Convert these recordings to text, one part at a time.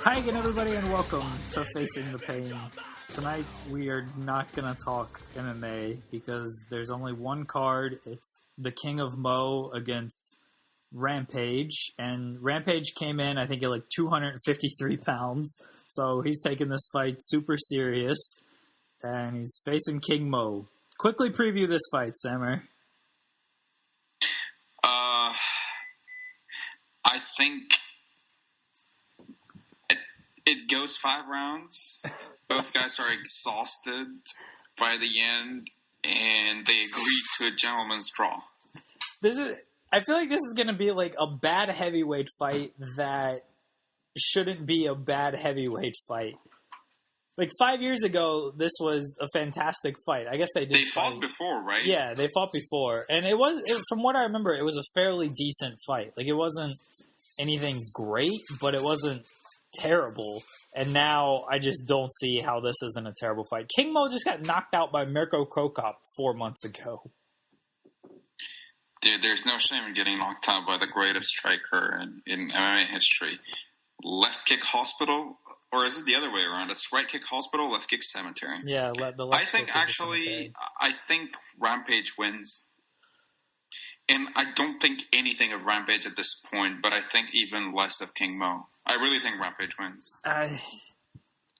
Hi again, everybody, and welcome to Facing the Pain. Tonight, we are not going to talk MMA because there's only one card. It's the King of Mo against Rampage, and Rampage came in, I think, at like 253 pounds, so he's taking this fight super serious, and he's facing King Mo. Quickly preview this fight, Sammer. I think it goes 5 rounds. Both guys are exhausted by the end, and they agreed to a gentleman's draw. I feel like this is going to be like a bad heavyweight fight that shouldn't be a bad heavyweight fight. Like 5 years ago, this was a fantastic fight. I guess they fought before, right? Yeah, they fought before. And from what I remember, it was a fairly decent fight. Like, it wasn't anything great, but it wasn't terrible. And now I just don't see how this isn't a terrible fight. King Mo just got knocked out by Mirko Krokop 4 months ago. Dude, there's no shame in getting knocked out by the greatest striker in MMA history. Left kick hospital, or is it the other way around? It's right kick hospital, left kick cemetery. Yeah, the left kick I think Rampage wins. And I don't think anything of Rampage at this point, but I think even less of King Mo. I really think Rampage wins.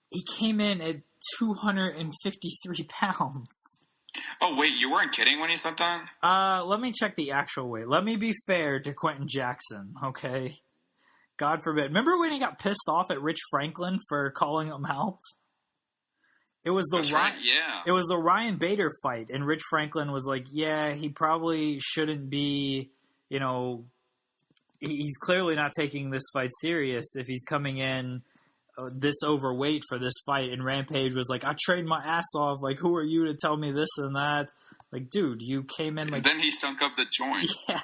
He came in at 253 pounds. Oh, wait, you weren't kidding when you said that? Let me check the actual weight. Let me be fair to Quentin Jackson, okay? God forbid. Remember when he got pissed off at Rich Franklin for calling him out? It was It was the Ryan Bader fight, and Rich Franklin was like, yeah, he probably shouldn't be, he's clearly not taking this fight serious if he's coming in this overweight for this fight. And Rampage was like, I trained my ass off. Like, who are you to tell me this and that? Like, dude, you came in like... And then he stunk up the joint. Yeah.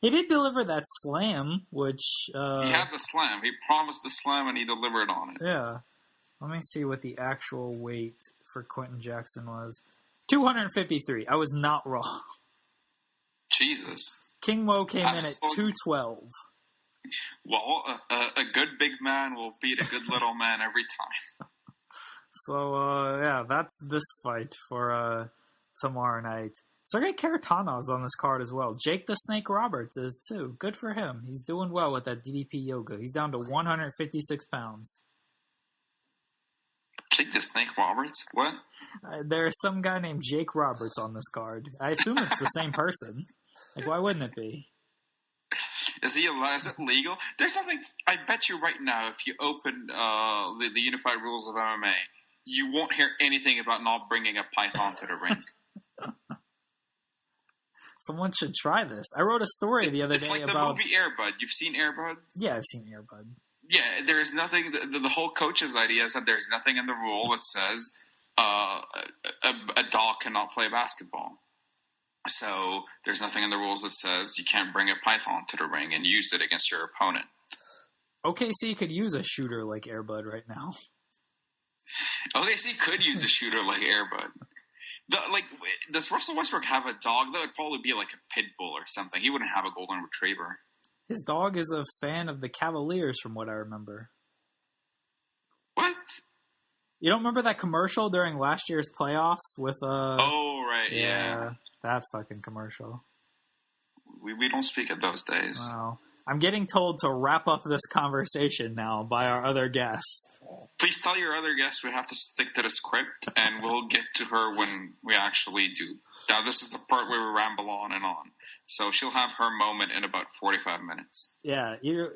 He did deliver that slam, which... He had the slam. He promised the slam, and he delivered on it. Yeah. Let me see what the actual weight for Quentin Jackson was. 253. I was not wrong. Jesus. King Mo came in at 212. Well, a good big man will beat a good little man every time. So, yeah, that's this fight for tomorrow night. Sergey Karatanov's on this card as well. Jake the Snake Roberts is too. Good for him. He's doing well with that DDP yoga. He's down to 156 pounds. Jake the Snake Roberts? What? There's some guy named Jake Roberts on this card. I assume it's the same person. Like, why wouldn't it be? Is it legal? There's something, I bet you right now, if you open the Unified Rules of MMA, you won't hear anything about not bringing a python to the ring. Someone should try this. I wrote a story the other day about... It's like the movie Air Bud. You've seen Air Bud? Yeah, I've seen Air Bud. Yeah, there's nothing... The whole coach's idea is that there's nothing in the rule that says a dog cannot play basketball. So there's nothing in the rules that says you can't bring a python to the ring and use it against your opponent. OKC could use a shooter like Air Bud right now. OKC could use a shooter like Air Bud. Does Russell Westbrook have a dog? That would probably be like a pit bull or something. He wouldn't have a golden retriever. His dog is a fan of the Cavaliers, from what I remember. What? You don't remember that commercial during last year's playoffs with Oh, right, yeah. That fucking commercial. We don't speak of those days. Wow. I'm getting told to wrap up this conversation now by our other guest. Please tell your other guest we have to stick to the script, and we'll get to her when we actually do. Now, this is the part where we ramble on and on. So she'll have her moment in about 45 minutes. Yeah, you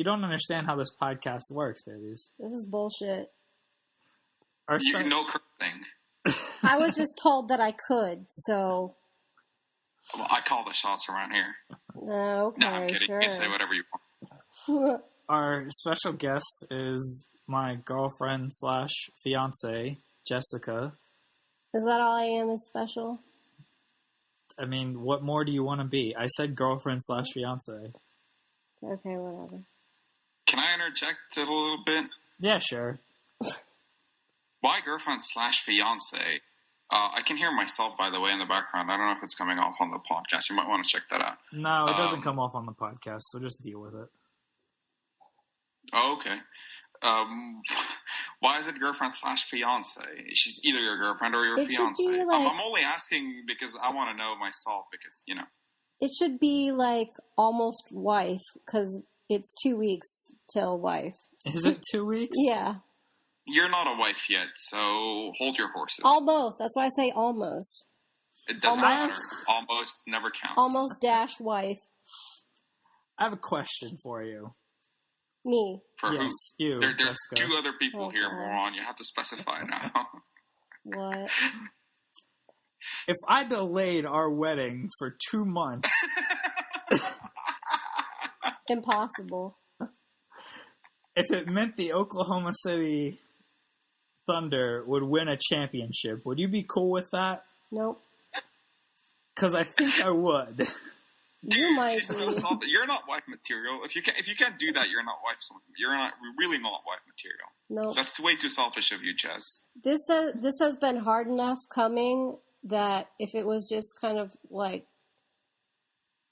don't understand how this podcast works, babies. This is bullshit. No cursing. I was just told that I could, so... Well, I call the shots around here. Okay, no, I'm kidding. sure. You can say whatever you want. Our special guest is my girlfriend / fiance, Jessica. Is that all I am is special? I mean, what more do you want to be? I said girlfriend / fiance. Okay, whatever. Can I interject a little bit? Yeah, sure. Why girlfriend / fiance? I can hear myself, by the way, in the background. I don't know if it's coming off on the podcast. You might want to check that out. No, it doesn't come off on the podcast, so just deal with it. Oh, okay. Why is it girlfriend / fiance? She's either your girlfriend or your fiance. I'm only asking because I want to know myself because, you know. It should be like almost wife because it's 2 weeks till wife. Is it 2 weeks? Yeah. You're not a wife yet, so hold your horses. Almost. That's why I say almost. It doesn't matter. Almost never counts. Almost dash wife. I have a question for you. Me. For yes, who? You. There's Jessica. 2 other people here, moron. You have to specify now. What? If I delayed our wedding for 2 months... Impossible. If it meant the Oklahoma City Thunder would win a championship, would you be cool with that? Nope. Because I think I would. You might She's be. so you're not wife material. If you can't do that, you're not wife. You're really not wife material. No. That's way too selfish of you, Jess. This has been hard enough coming that if it was just kind of like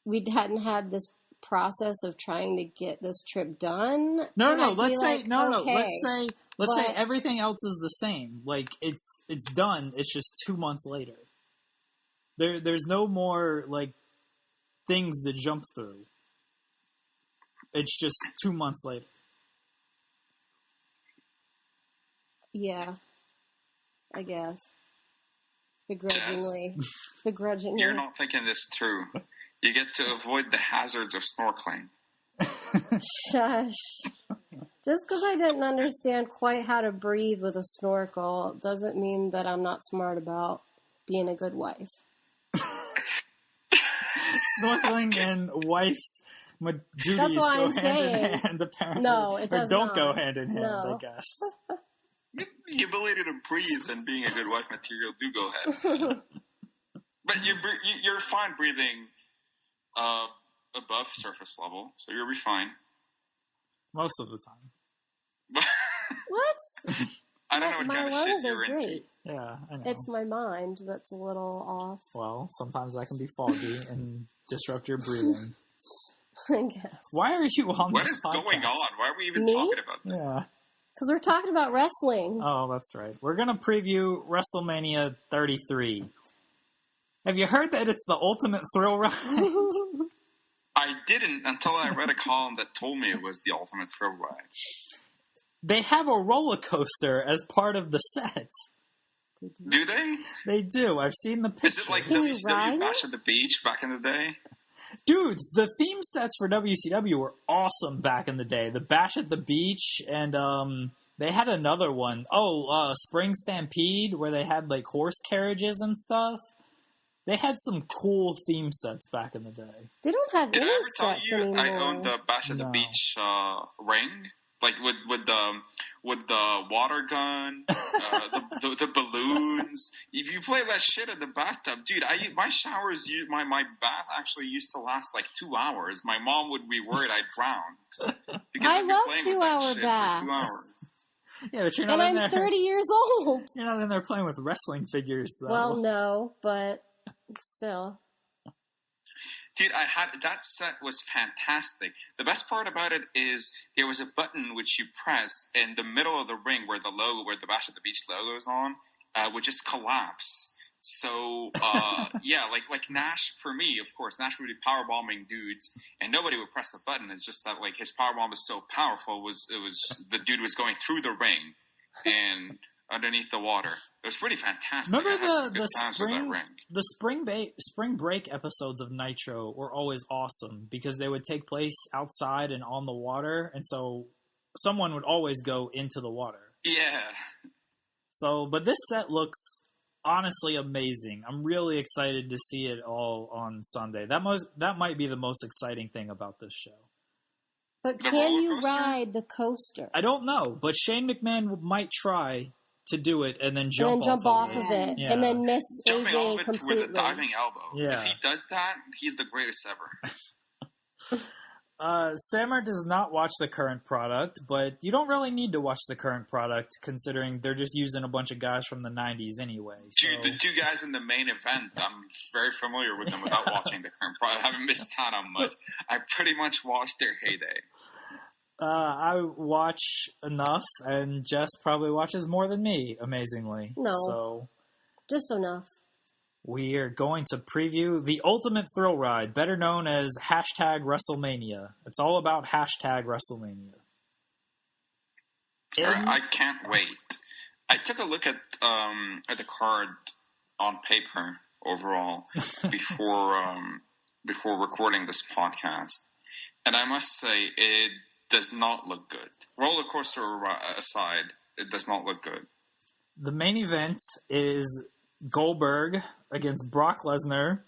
we hadn't had this process of trying to get this trip done. Let's say everything else is the same. Like it's done. It's just 2 months later. There's no more like things to jump through. It's just 2 months later. Yeah, I guess. Begrudgingly. Begrudgingly. You're not thinking this through. You get to avoid the hazards of snorkeling. Shush. Just because I didn't understand quite how to breathe with a snorkel doesn't mean that I'm not smart about being a good wife. Snorkeling and wife duties go hand in hand, apparently. No, it does or don't not. go hand in hand, No. I guess. The ability to breathe and being a good wife material do go ahead. But you're fine breathing above surface level, so you'll be fine. Most of the time. What? I don't know what My kind of shit lungs are you're into. great. Yeah, I know. It's my mind that's a little off. Well, sometimes I can be foggy and disrupt your breathing. I guess. Why are you on What this is podcast? going on? Why are we even Me? talking about this? Yeah. Because we're talking about wrestling. Oh, that's right. We're going to preview WrestleMania 33. Have you heard that it's the ultimate thrill ride? I didn't until I read a column that told me it was the ultimate thrill ride. They have a roller coaster as part of the set. Do they? They do. I've seen the pictures. Is it like Can you WCW ride Bash at the Beach back in the day? Dude, the theme sets for WCW were awesome back in the day. The Bash at the Beach, and they had another one. Spring Stampede, where they had like horse carriages and stuff. They had some cool theme sets back in the day. They don't have Did any I ever tell sets you anymore. I owned the Bash at the Beach ring? Like with the water gun, the balloons. If you play that shit in the bathtub, dude, my showers, my bath actually used to last like 2 hours. My mom would be worried I'd drown. I love 2 hour baths. For 2 hours. Yeah, but you're not And in I'm there. 30 years old. You're not in there playing with wrestling figures, though. Well, no, but still. Dude, that set was fantastic. The best part about it is there was a button which you press in the middle of the ring where the Bash at the Beach logo is on, would just collapse. So, yeah, like Nash, for me, of course, Nash would be powerbombing dudes, and nobody would press a button. It's just that, like, his powerbomb was so powerful, the dude was going through the ring and underneath the water. It was pretty fantastic. Remember the spring break episodes of Nitro were always awesome because they would take place outside and on the water, and so someone would always go into the water. Yeah. So, but this set looks honestly amazing. I'm really excited to see it all on Sunday. That might be the most exciting thing about this show. But can you ride the coaster? I don't know, but Shane McMahon might try to do it and then jump off of it. Yeah. And then miss jumping AJ off it completely with a diving elbow. Yeah. If he does that, he's the greatest ever. Sammer does not watch the current product, but you don't really need to watch the current product considering they're just using a bunch of guys from the 90s anyway. So. Dude, the two guys in the main event, I'm very familiar with them without watching the current product. I haven't missed out on much. I pretty much watched their heyday. I watch enough, and Jess probably watches more than me, amazingly. No. So just enough. We are going to preview the Ultimate Thrill Ride, better known as #Wrestlemania. It's all about #Wrestlemania. I can't wait. I took a look at the card on paper overall before recording this podcast, and I must say it does not look good. Roller coaster aside, it does not look good. The main event is Goldberg against Brock Lesnar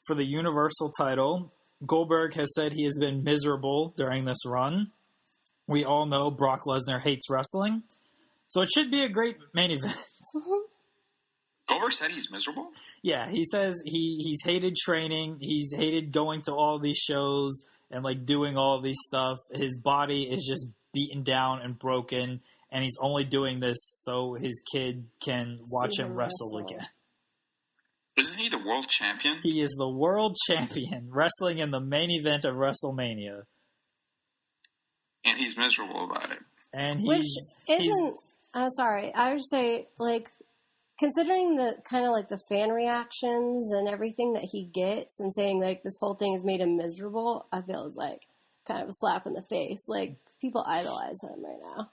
for the Universal title. Goldberg has said he has been miserable during this run. We all know Brock Lesnar hates wrestling, so it should be a great main event. Goldberg said he's miserable? Yeah, he says he's hated training, he's hated going to all these shows and like doing all these stuff. His body is just beaten down and broken, and he's only doing this so his kid can watch him wrestle again. Isn't he the world champion? He is the world champion, wrestling in the main event of WrestleMania. And he's miserable about it. And sorry, I would say, like, considering the kind of like the fan reactions and everything that he gets and saying like this whole thing has made him miserable, I feel is like kind of a slap in the face. Like, people idolize him right now.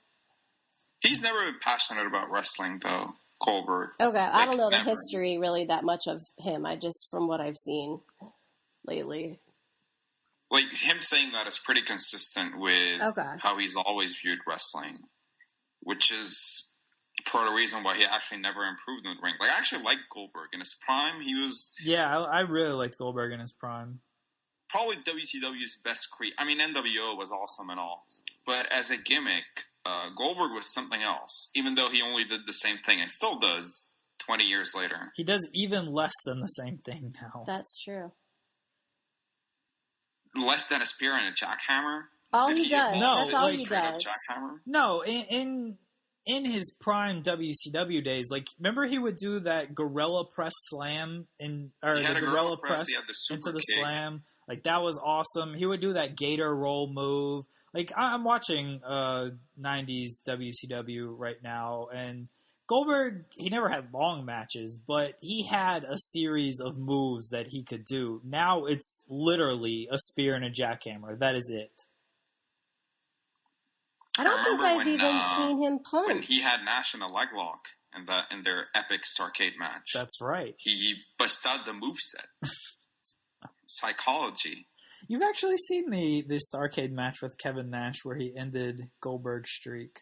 He's never been passionate about wrestling, though, Goldberg. Okay, I don't know the history really that much of him. I just, from what I've seen lately. Like, him saying that is pretty consistent with how he's always viewed wrestling, which is part of the reason why he actually never improved in the ring. Like, I actually liked Goldberg. In his prime, he was... Yeah, I really liked Goldberg in his prime. Probably WCW's best I mean, NWO was awesome and all. But as a gimmick, Goldberg was something else, even though he only did the same thing and still does 20 years later. He does even less than the same thing now. That's true. Less than a spear and a jackhammer? All he does. No, that's all he does. Jackhammer? No, in his prime WCW days, like, remember he would do that gorilla press slam the gorilla press into the slam. Like, that was awesome. He would do that gator roll move. Like, I'm watching 90s WCW right now, and Goldberg, he never had long matches, but he had a series of moves that he could do. Now it's literally a spear and a jackhammer. That is it. I don't think I've even seen him punch. When he had Nash in a leg lock in their epic Starrcade match. That's right. He bust out the moveset. Psychology. You've actually seen the Starrcade match with Kevin Nash where he ended Goldberg's streak.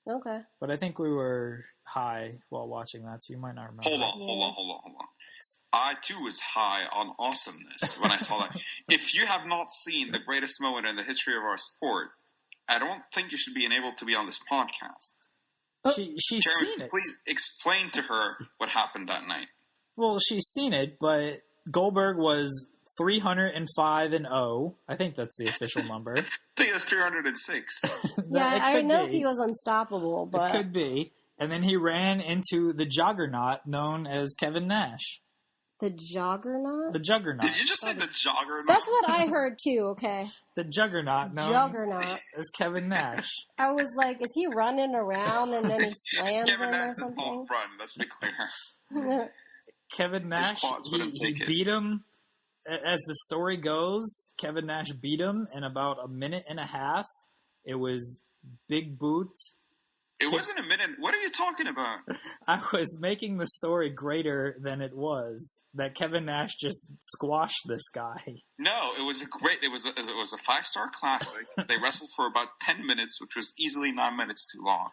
Okay. But I think we were high while watching that, so you might not remember. Hold on. I, too, was high on awesomeness when I saw that. If you have not seen the greatest moment in the history of our sport, I don't think you should be able to be on this podcast. She's Jeremy, seen it. Please explain to her what happened that night. Well, she's seen it, but Goldberg was 305-0. I think that's the official number. I think it was 306. Yeah, I know he was unstoppable, but... It could be. And then he ran into the juggernaut known as Kevin Nash. The Juggernaut? The Juggernaut. Did you just say the Juggernaut? That's what I heard too, okay. The Juggernaut, no. Juggernaut. Is Kevin Nash. I was like, is he running around and then he slams Kevin him Nash or does something? not run, let's be clear. Kevin Nash, he beat him. As the story goes, Kevin Nash beat him in about a minute and a half. It was big boot. It wasn't a minute. What are you talking about? I was making the story greater than it was. That Kevin Nash just squashed this guy. No, it was a 5-star classic. They wrestled for about 10 minutes, which was easily 9 minutes too long.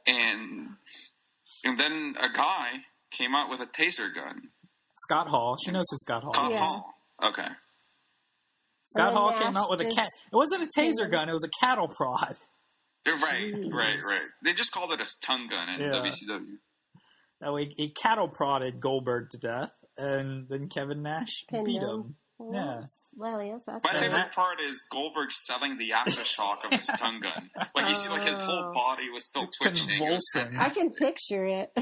and then a guy came out with a taser gun. Scott Hall. She knows who Scott Hall is. Scott Hall. Okay. Scott Hall came out with a cat. It wasn't a taser gun. It was a cattle prod. Right. They just called it a tongue gun in WCW. No, he cattle prodded Goldberg to death, and then Kevin Nash beat him. Yeah. Well, yes, that's My favorite part is Goldberg selling the aftershock of his tongue gun. Like, you see, like, his whole body was still twitching. Convulsing. I can picture it.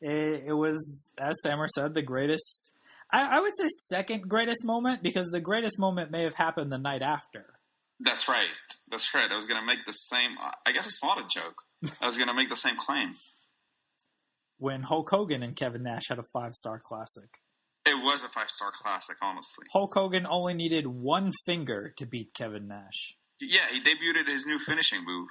It was, as Sammer said, the greatest... I would say second greatest moment, because the greatest moment may have happened the night after. That's right. I was going to make the same... I guess it's not a joke. I was going to make the same claim. When Hulk Hogan and Kevin Nash had a 5-star classic. It was a 5-star classic, honestly. Hulk Hogan only needed one finger to beat Kevin Nash. Yeah, he debuted his new finishing move.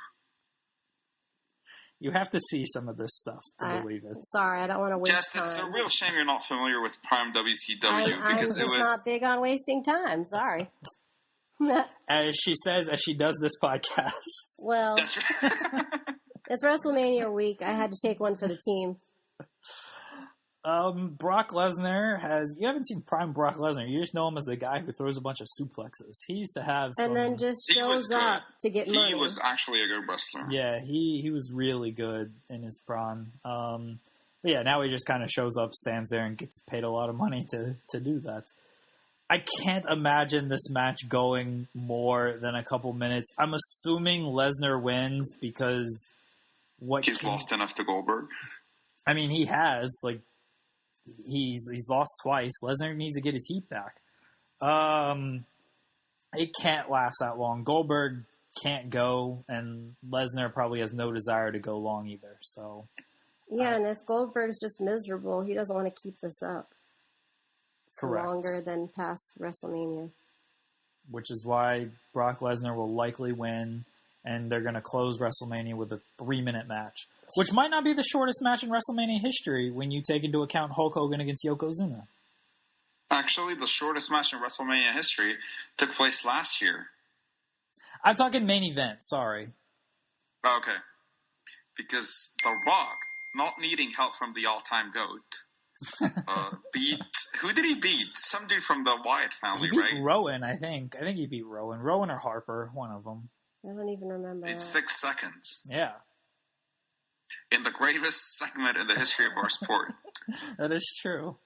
You have to see some of this stuff to believe it. Sorry, I don't want to waste time. It's a real shame you're not familiar with Prime WCW. I'm just not big on wasting time. Sorry. As she says, as she does this podcast. Well, that's right. It's WrestleMania week. I had to take one for the team. Brock Lesnar has... You haven't seen Prime Brock Lesnar. You just know him as the guy who throws a bunch of suplexes. He used to have some... And then just shows up to get money. He was actually a good wrestler. Yeah, he was really good in his prime. But yeah, now he just kind of shows up, stands there, and gets paid a lot of money to do that. I can't imagine this match going more than a couple minutes. I'm assuming Lesnar wins because... He's lost enough to Goldberg? I mean, he has, like... He's lost twice. Lesnar needs to get his heat back. It can't last that long. Goldberg can't go, and Lesnar probably has no desire to go long either. So, yeah, and if Goldberg's just miserable, he doesn't want to keep this up for longer than past WrestleMania. Which is why Brock Lesnar will likely win, and they're going to close WrestleMania with a 3-minute match. Which might not be the shortest match in WrestleMania history when you take into account Hulk Hogan against Yokozuna. Actually, the shortest match in WrestleMania history took place last year. I'm talking main event, sorry. Okay. Because The Rock, not needing help from the all-time GOAT, beat... Who did he beat? Some dude from the Wyatt family, right? He beat Rowan, I think. I think he beat Rowan. Rowan or Harper, one of them. I don't even remember. In 6 seconds. Yeah. In the greatest segment in the history of our sport. That is true.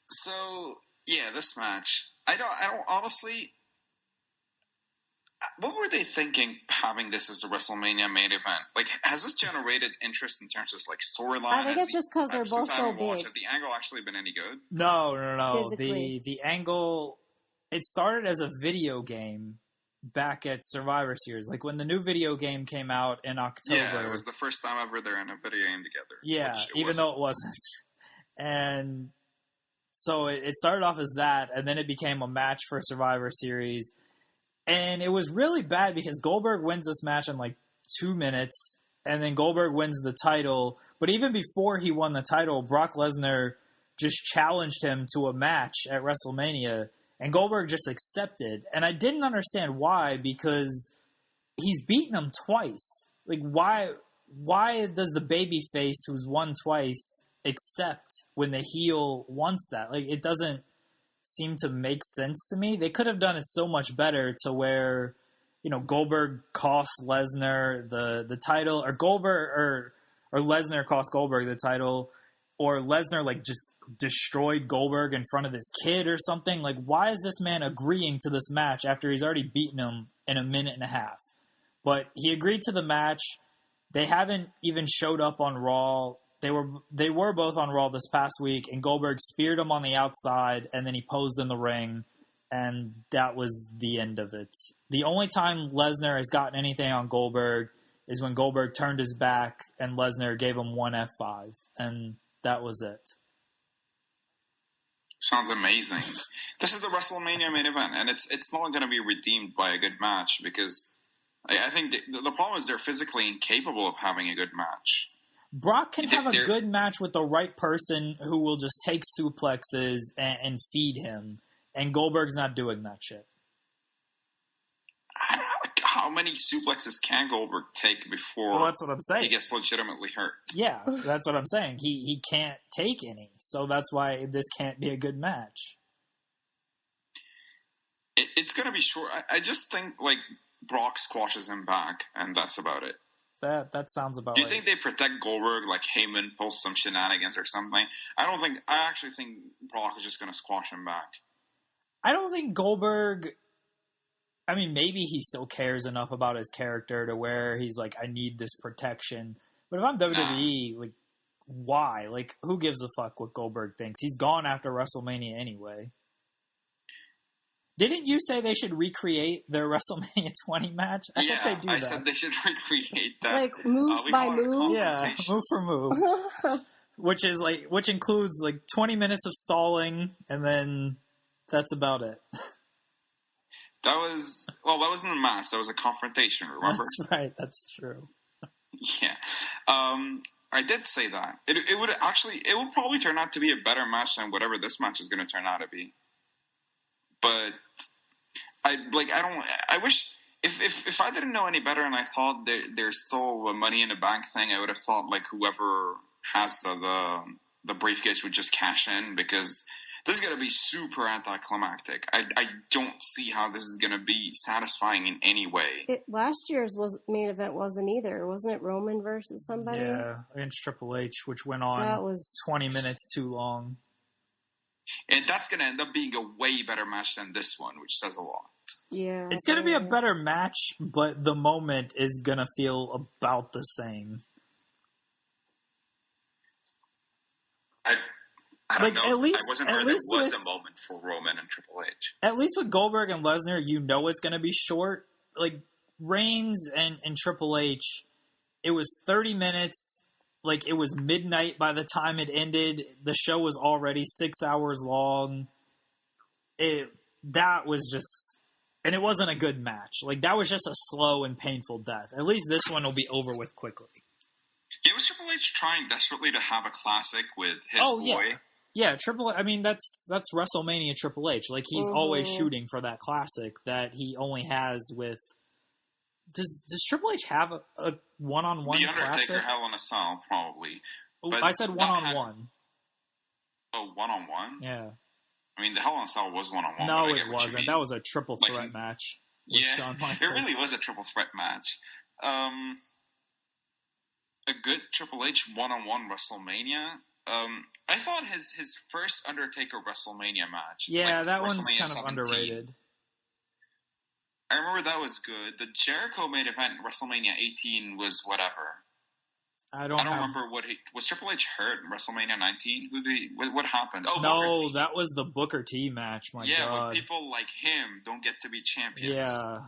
So, yeah, this match. I don't honestly... What were they thinking having this as a WrestleMania main event? Like, has this generated interest in terms of, like, storyline? I think it's just because they're both so big. Has the angle actually been any good? No. The angle... It started as a video game back at Survivor Series. Like, when the new video game came out in October. Yeah, it was the first time ever they're in a video game together. Yeah, even though it wasn't. And so it started off as that, and then it became a match for Survivor Series. And it was really bad because Goldberg wins this match in, like, 2 minutes, and then Goldberg wins the title. But even before he won the title, Brock Lesnar just challenged him to a match at WrestleMania. And Goldberg just accepted. And I didn't understand why, because he's beaten him twice. Like, why does the babyface who's won twice accept when the heel wants that? Like, it doesn't seem to make sense to me. They could have done it so much better to where, you know, Goldberg cost Lesnar the title, or Goldberg or Lesnar cost Goldberg the title, or Lesnar, like, just destroyed Goldberg in front of his kid or something. Like, why is this man agreeing to this match after he's already beaten him in a minute and a half? But he agreed to the match. They haven't even showed up on Raw They were both on Raw this past week, and Goldberg speared him on the outside, and then he posed in the ring, and that was the end of it. The only time Lesnar has gotten anything on Goldberg is when Goldberg turned his back and Lesnar gave him one F5, and that was it. Sounds amazing. This is the WrestleMania main event, and it's not going to be redeemed by a good match because I think the problem is they're physically incapable of having a good match. Brock can have a good match with the right person who will just take suplexes and feed him, and Goldberg's not doing that shit. I don't know, how many suplexes can Goldberg take before that's what I'm saying. He gets legitimately hurt? Yeah, that's what I'm saying. He can't take any, so that's why this can't be a good match. It's going to be short. I just think like Brock squashes him back, and that's about it. That sounds about right. Do you think they protect Goldberg like Heyman pulls some shenanigans or something? I actually think Brock is just going to squash him back. I don't think Goldberg... I mean, maybe he still cares enough about his character to where he's like, I need this protection. But if I'm WWE, like, why? Like, who gives a fuck what Goldberg thinks? He's gone after WrestleMania anyway. Didn't you say they should recreate their WrestleMania 20 match? I think they do that. I said they should recreate that. Like, move by move? Yeah, move for move. which includes, like, 20 minutes of stalling, and then that's about it. That wasn't a match. That was a confrontation, remember? That's right. That's true. Yeah. I did say that. It would probably turn out to be a better match than whatever this match is going to turn out to be. But I wish if I didn't know any better and I thought there's still a Money in the Bank thing, I would have thought like whoever has the briefcase would just cash in because this is going to be super anticlimactic. I don't see how this is going to be satisfying in any way. Last year's main event wasn't either. Wasn't it Roman versus somebody? Yeah, against Triple H, which went on 20 minutes too long. And that's going to end up being a way better match than this one, which says a lot. Yeah. It's going to be a better match, but the moment is going to feel about the same. I don't know. I wasn't sure there was a moment for Roman and Triple H. At least with Goldberg and Lesnar, you know it's going to be short. Like, Reigns and Triple H, it was 30 minutes. Like, it was midnight by the time it ended. The show was already 6 hours long. That was just... And it wasn't a good match. Like, that was just a slow and painful death. At least this one will be over with quickly. Yeah, was Triple H trying desperately to have a classic with his boy? Yeah, I mean, that's WrestleMania Triple H. Like, he's always shooting for that classic that he only has with... Does Triple H have a one-on-one classic? The Undertaker Hell in a Cell, probably. But I said one-on-one. Oh, one-on-one? Yeah. I mean, the Hell in a Cell was one-on-one. No, it wasn't. That was a triple threat match. Yeah, it really was a triple threat match. A good Triple H one-on-one WrestleMania. I thought his first Undertaker WrestleMania match. Yeah, that one's kind of 17, underrated. I remember that was good. The Jericho main event WrestleMania 18 was whatever. I don't remember was Triple H hurt in WrestleMania 19? What happened? Oh, no, that was the Booker T match. My God. Yeah, when people like him don't get to be champions. Yeah.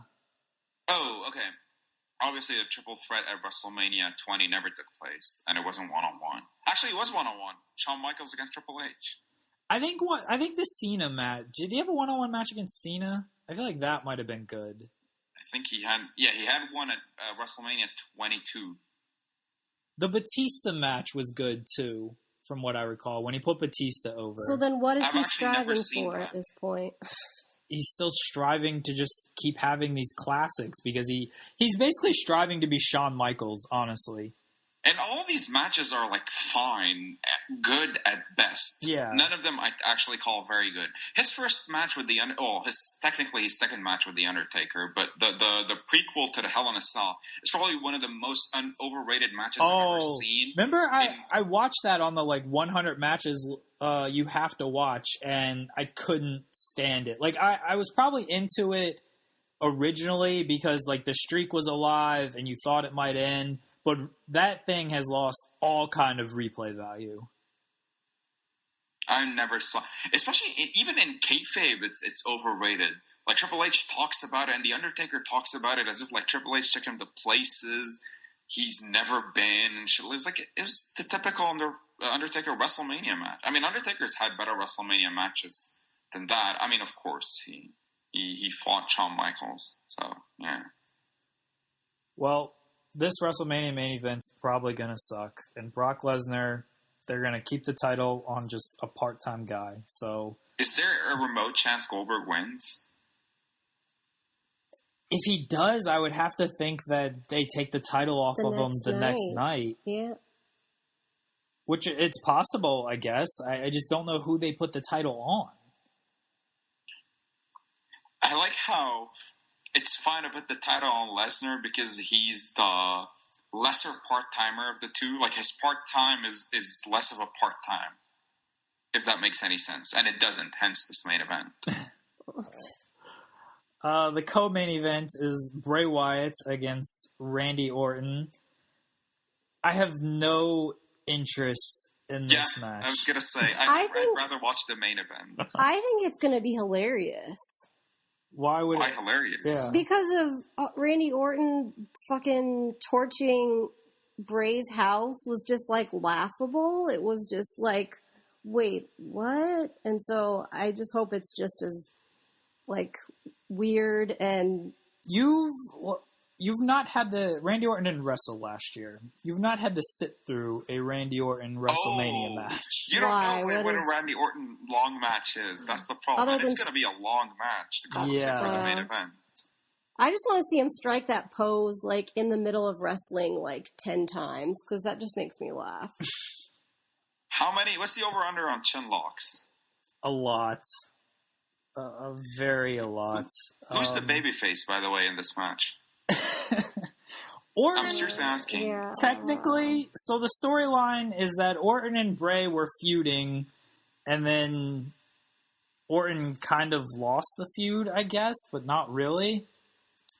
Oh, okay. Obviously, the triple threat at WrestleMania 20 never took place, and it wasn't one-on-one. Actually, it was one-on-one. Shawn Michaels against Triple H. I think the Cena match. Did he have a one-on-one match against Cena? I feel like that might have been good. I think he had one at WrestleMania 22. The Batista match was good too, from what I recall, when he put Batista over. So then, what is he striving for at this point? He's still striving to just keep having these classics because he's basically striving to be Shawn Michaels, honestly. And all of these matches are like fine, good at best. Yeah. None of them I actually call very good. His first match with technically his second match with the Undertaker, but the prequel to the Hell in a Cell is probably one of the most overrated matches I've ever seen. Remember, I watched that on the 100 matches you have to watch, and I couldn't stand it. Like I was probably into it originally because like the streak was alive and you thought it might end, but that thing has lost all kind of replay value. I never saw, especially even in kayfabe, it's overrated. Like Triple H talks about it, and the Undertaker talks about it as if like Triple H took him to places he's never been. And shit. It was the typical Undertaker WrestleMania match. I mean, Undertaker's had better WrestleMania matches than that. I mean, of course, he fought Shawn Michaels, so yeah. Well, this WrestleMania main event's probably gonna suck, and Brock Lesnar, they're gonna keep the title on just a part-time guy. So, is there a remote chance Goldberg wins? If he does, I would have to think that they take the title off of him the next night. Yeah. Which, it's possible, I guess. I just don't know who they put the title on. I like how it's fine to put the title on Lesnar because he's the lesser part-timer of the two. Like, his part-time is less of a part-time, if that makes any sense. And it doesn't, hence this main event. The co-main event is Bray Wyatt against Randy Orton. I have no interest in this match. I was going to say, I'd rather watch the main event. I think it's going to be hilarious. Why hilarious? Yeah. Because of Randy Orton fucking torching Bray's house was just like laughable. It was just like, wait, what? And so I just hope it's just as like weird. And you've not had to. Randy Orton didn't wrestle last year. You've not had to sit through a Randy Orton WrestleMania match. You don't know what a Randy Orton long match is. That's the problem. And it's going to be a long match to compensate for the main event. I just want to see him strike that pose like in the middle of wrestling like 10 times because that just makes me laugh. What's the over-under on chin locks? A lot. A lot. Who's the babyface, by the way, in this match? Orton, I'm seriously asking. Yeah. Technically, so the storyline is that Orton and Bray were feuding, and then Orton kind of lost the feud, I guess, but not really.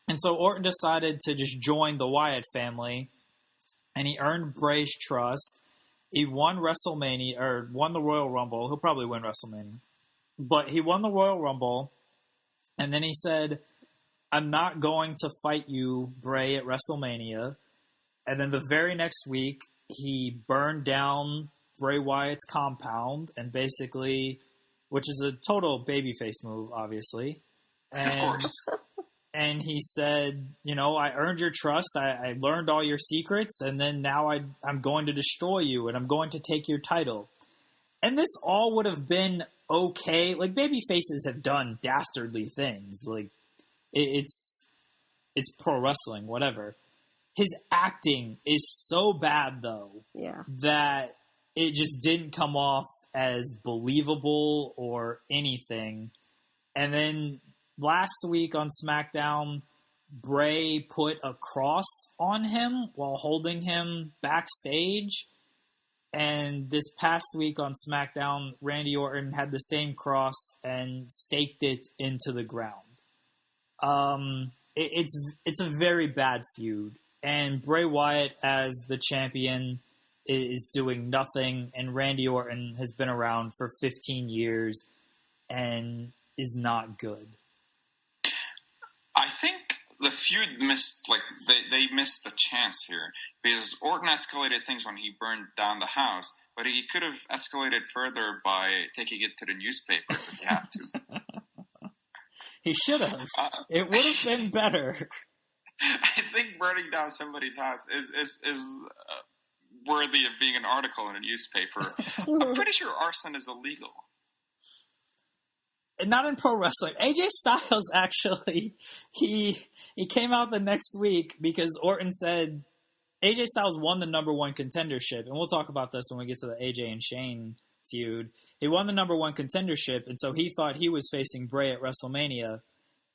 And so Orton decided to just join the Wyatt family, and he earned Bray's trust. He won WrestleMania, or won the Royal Rumble. He'll probably win WrestleMania. But he won the Royal Rumble, and then he said, I'm not going to fight you, Bray, at WrestleMania. And then the very next week, he burned down Bray Wyatt's compound, and basically, which is a total babyface move, obviously. And, of course. And he said, I earned your trust, I learned all your secrets, and then now I'm going to destroy you, and I'm going to take your title. And this all would have been okay. Like, babyfaces have done dastardly things. Like, it's pro wrestling, whatever. His acting is so bad, though, that it just didn't come off as believable or anything. And then last week on SmackDown, Bray put a cross on him while holding him backstage. And this past week on SmackDown, Randy Orton had the same cross and staked it into the ground. It's a very bad feud, and Bray Wyatt as the champion is doing nothing, and Randy Orton has been around for 15 years and is not good. I think the feud missed, they missed the chance here, because Orton escalated things when he burned down the house, but he could have escalated further by taking it to the newspapers if he had to. He should have. It would have been better. I think burning down somebody's house is worthy of being an article in a newspaper. I'm pretty sure arson is illegal. Not in pro wrestling. AJ Styles, actually, he came out the next week because Orton said AJ Styles won the number one contendership, and we'll talk about this when we get to the AJ and Shane feud. He won the number one contendership, and so he thought he was facing Bray at WrestleMania.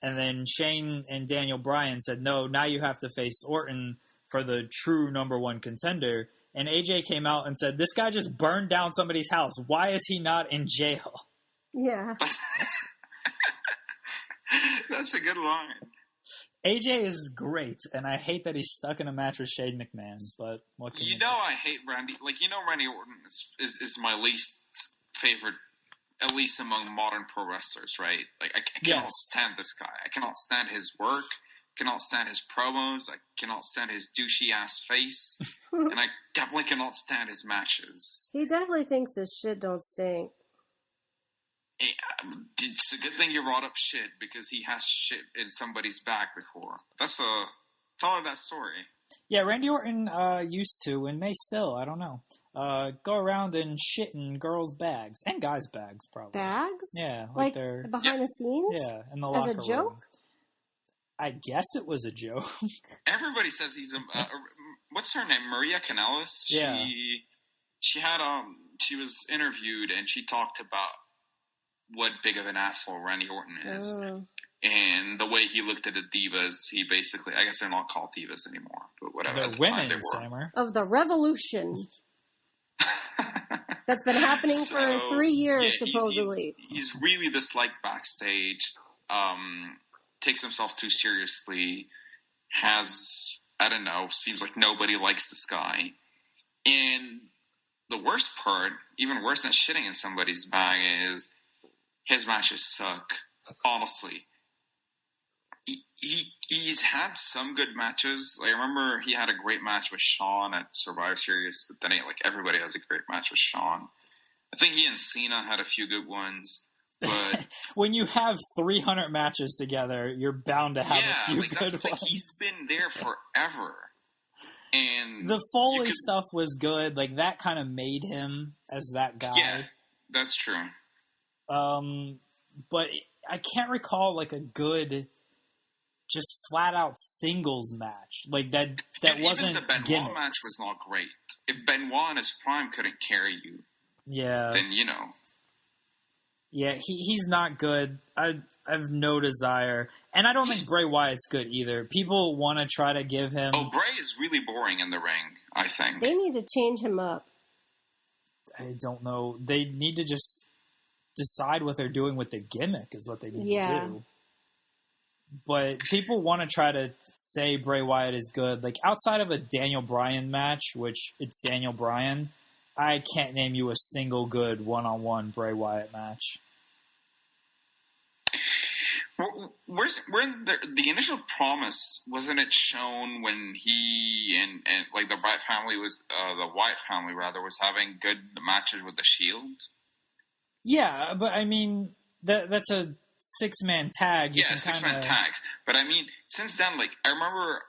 And then Shane and Daniel Bryan said, no, now you have to face Orton for the true number one contender. And AJ came out and said, this guy just burned down somebody's house. Why is he not in jail? Yeah. That's a good line. AJ is great, and I hate that he's stuck in a match with Shane McMahon, but what can you do? I hate Randy. Randy Orton is my least favorite, at least among modern pro wrestlers, right? Like, I cannot stand this guy. I cannot stand his work. Cannot stand his promos. I cannot stand his douchey-ass face. And I definitely cannot stand his matches. He definitely thinks his shit don't stink. It's a good thing you brought up shit, because he has shit in somebody's back before. Tell her that story. Yeah, Randy Orton used to, and may still, I don't know, go around and shit in girls' bags. And guys' bags, probably. Bags? Yeah. Like behind the scenes? Yeah, in the locker room. As a joke? I guess it was a joke. Everybody says he's a... what's her name? Maria Kanellis? Yeah. She was interviewed, and she talked about what big of an asshole Randy Orton is. And the way he looked at the divas, he basically... I guess they're not called divas anymore, but whatever. They're women, Sammer. Of the revolution. That's been happening for 3 years, supposedly. He's really disliked backstage. Takes himself too seriously. Seems like nobody likes this guy. And the worst part, even worse than shitting in somebody's bag, is his matches suck. Honestly. He's had some good matches. Like, I remember he had a great match with Shawn at Survivor Series, but then everybody has a great match with Shawn. I think he and Cena had a few good ones, but when you have 300 matches together, you're bound to have a few good ones. He's been there forever, and the Foley stuff was good. Like, that kind of made him as that guy. Yeah, that's true. But I can't recall like a good, just flat out singles match like that. That wasn't. Even the Benoit gimmicks. Match was not great. If Benoit in his prime couldn't carry you, then you know. Yeah, he's not good. I have no desire, and I don't think Bray Wyatt's good either. People want to try to give him. Oh, Bray is really boring in the ring. I think they need to change him up. I don't know. They need to just decide what they're doing with the gimmick is what they need to do. But people want to try to say Bray Wyatt is good. Like, outside of a Daniel Bryan match, which it's Daniel Bryan, I can't name you a single good one-on-one Bray Wyatt match. Where's the initial promise? Wasn't it shown when he and like the Wyatt family was was having good matches with the Shield? Yeah, but I mean that's a 6-man tag. Yeah, 6-man tags. But I mean, since then, like, I remember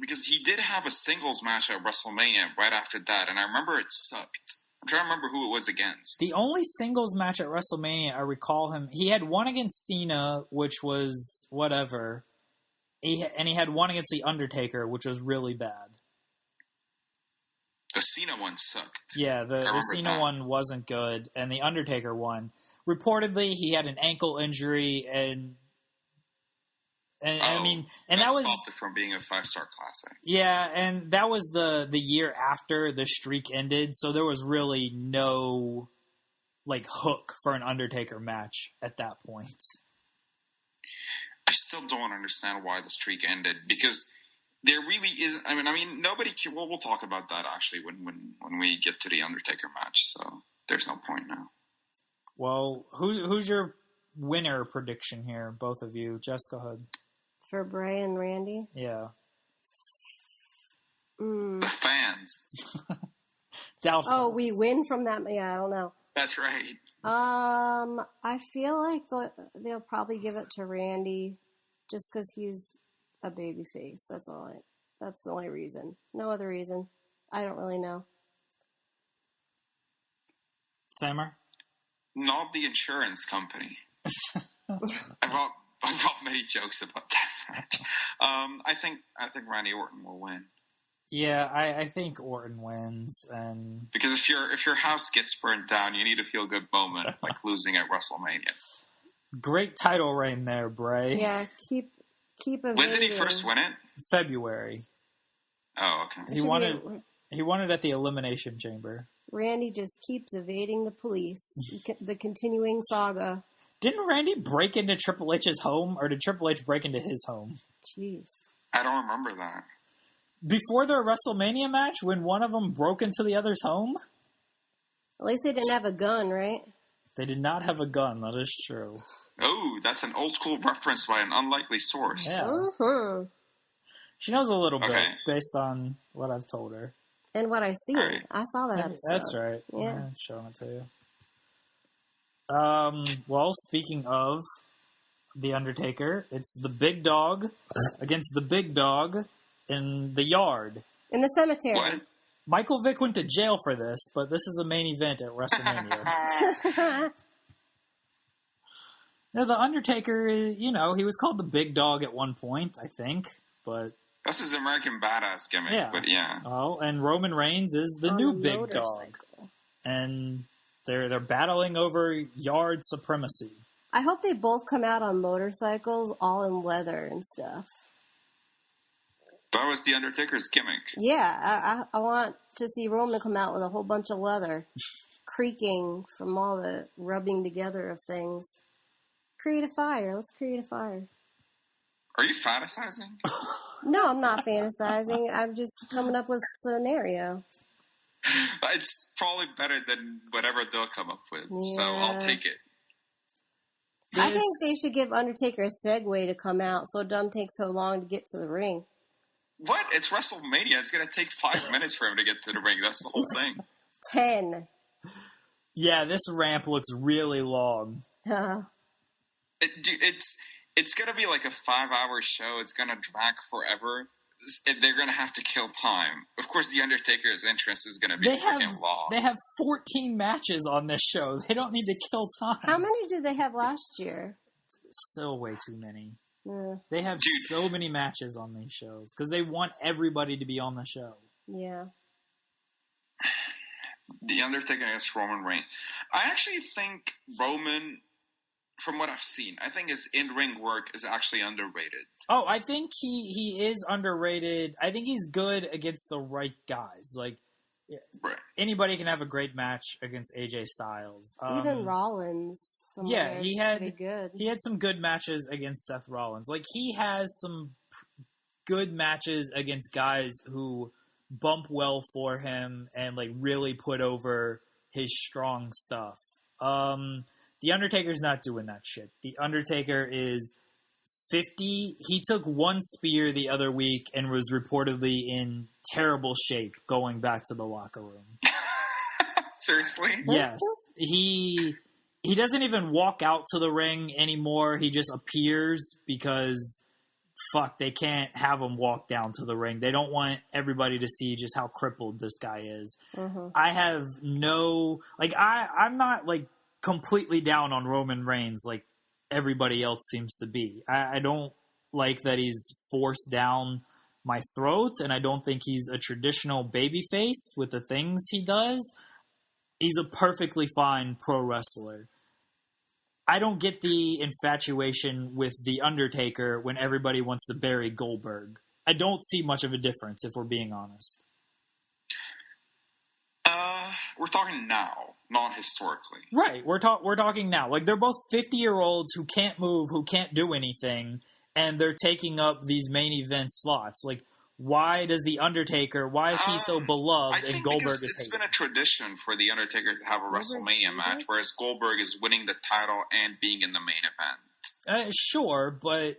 because he did have a singles match at WrestleMania right after that, and I remember it sucked. I'm trying to remember who it was against. The only singles match at WrestleMania I recall he had one against Cena, which was whatever. And he had one against The Undertaker, which was really bad. The Cena one sucked. Yeah, the Cena one wasn't good, and The Undertaker one. Reportedly, he had an ankle injury, and I mean, and that stopped it from being a 5-star classic. Yeah, and that was the year after the streak ended, so there was really no like hook for an Undertaker match at that point. I still don't understand why the streak ended, because there really isn't. I mean, nobody. We'll talk about that actually when we get to the Undertaker match. So there's no point now. Well, who's your winner prediction here? Both of you, Jess, go ahead. For Bray and Randy? Yeah. The fans. Doubtful. Oh, we win from that? Yeah, I don't know. That's right. I feel like they'll probably give it to Randy just because he's a babyface. That's the only reason. No other reason. I don't really know. Sammer? Not the insurance company. I've got many jokes about that match. I think Randy Orton will win. Yeah, I think Orton wins, and because if your house gets burnt down, you need a feel good moment like losing at WrestleMania. Great title reign there, Bray. Yeah, keep evading. When did he first win it? February. Oh, okay. He won it at the Elimination Chamber. Randy just keeps evading the police. The continuing saga. Didn't Randy break into Triple H's home, or did Triple H break into his home? Jeez. I don't remember that. Before their WrestleMania match, when one of them broke into the other's home? At least they didn't have a gun, right? They did not have a gun, that is true. Oh, that's an old school reference by an unlikely source. Yeah. Mm-hmm. She knows a little bit, Okay. based on what I've told her. And what I see. Right. I saw that episode. That's right. Yeah. I'm showing it to you. Well, speaking of The Undertaker, it's the big dog against the big dog in the yard. In the cemetery. What? Michael Vick went to jail for this, but this is a main event at WrestleMania. Yeah, the Undertaker, he was called the big dog at one point, I think, but... That's his American Badass gimmick, Yeah. but yeah. Oh, and Roman Reigns is the new big dog. And they're battling over yard supremacy. I hope they both come out on motorcycles, all in leather and stuff. That was The Undertaker's gimmick. Yeah, I want to see Roman come out with a whole bunch of leather, creaking from all the rubbing together of things. Create a fire. Let's create a fire. Are you fantasizing? No, I'm not fantasizing. I'm just coming up with a scenario. It's probably better than whatever they'll come up with, so I'll take it. I think they should give Undertaker a segue to come out so it doesn't take so long to get to the ring. What? It's WrestleMania. It's going to take 5 minutes for him to get to the ring. That's the whole thing. 10. Yeah, this ramp looks really long. It's going to be like a 5-hour show. It's going to drag forever. They're going to have to kill time. Of course, The Undertaker's entrance is going to be freaking long. They have 14 matches on this show. They don't need to kill time. How many did they have last year? Still way too many. Yeah. They have so many matches on these shows because they want everybody to be on the show. Yeah. The Undertaker against Roman Reigns. I actually think Roman, from what I've seen, I think his in-ring work is actually underrated. Oh, I think he is underrated. I think he's good against the right guys. Like, right. Anybody can have a great match against AJ Styles. Even Rollins. Yeah, he had pretty good. He had some good matches against Seth Rollins. Like, he has some good matches against guys who bump well for him and like really put over his strong stuff. The Undertaker's not doing that shit. The Undertaker is 50. He took one spear the other week and was reportedly in terrible shape going back to the locker room. Seriously? Yes. He doesn't even walk out to the ring anymore. He just appears because, they can't have him walk down to the ring. They don't want everybody to see just how crippled this guy is. Mm-hmm. I have no... I'm not, completely down on Roman Reigns like everybody else seems to be. I don't like that he's forced down my throat, and I don't think he's a traditional babyface with the things he does. He's a perfectly fine pro wrestler. I don't get the infatuation with The Undertaker when everybody wants to bury Goldberg. I don't see much of a difference, if we're being honest. We're talking now, not historically. Right, we're talking now. Like, they're both 50-year-olds who can't move, who can't do anything, and they're taking up these main event slots. Like, why does The Undertaker, why is he so beloved and Goldberg is hated? It's been a tradition for The Undertaker to have a WrestleMania match, whereas Goldberg is winning the title and being in the main event. Sure, but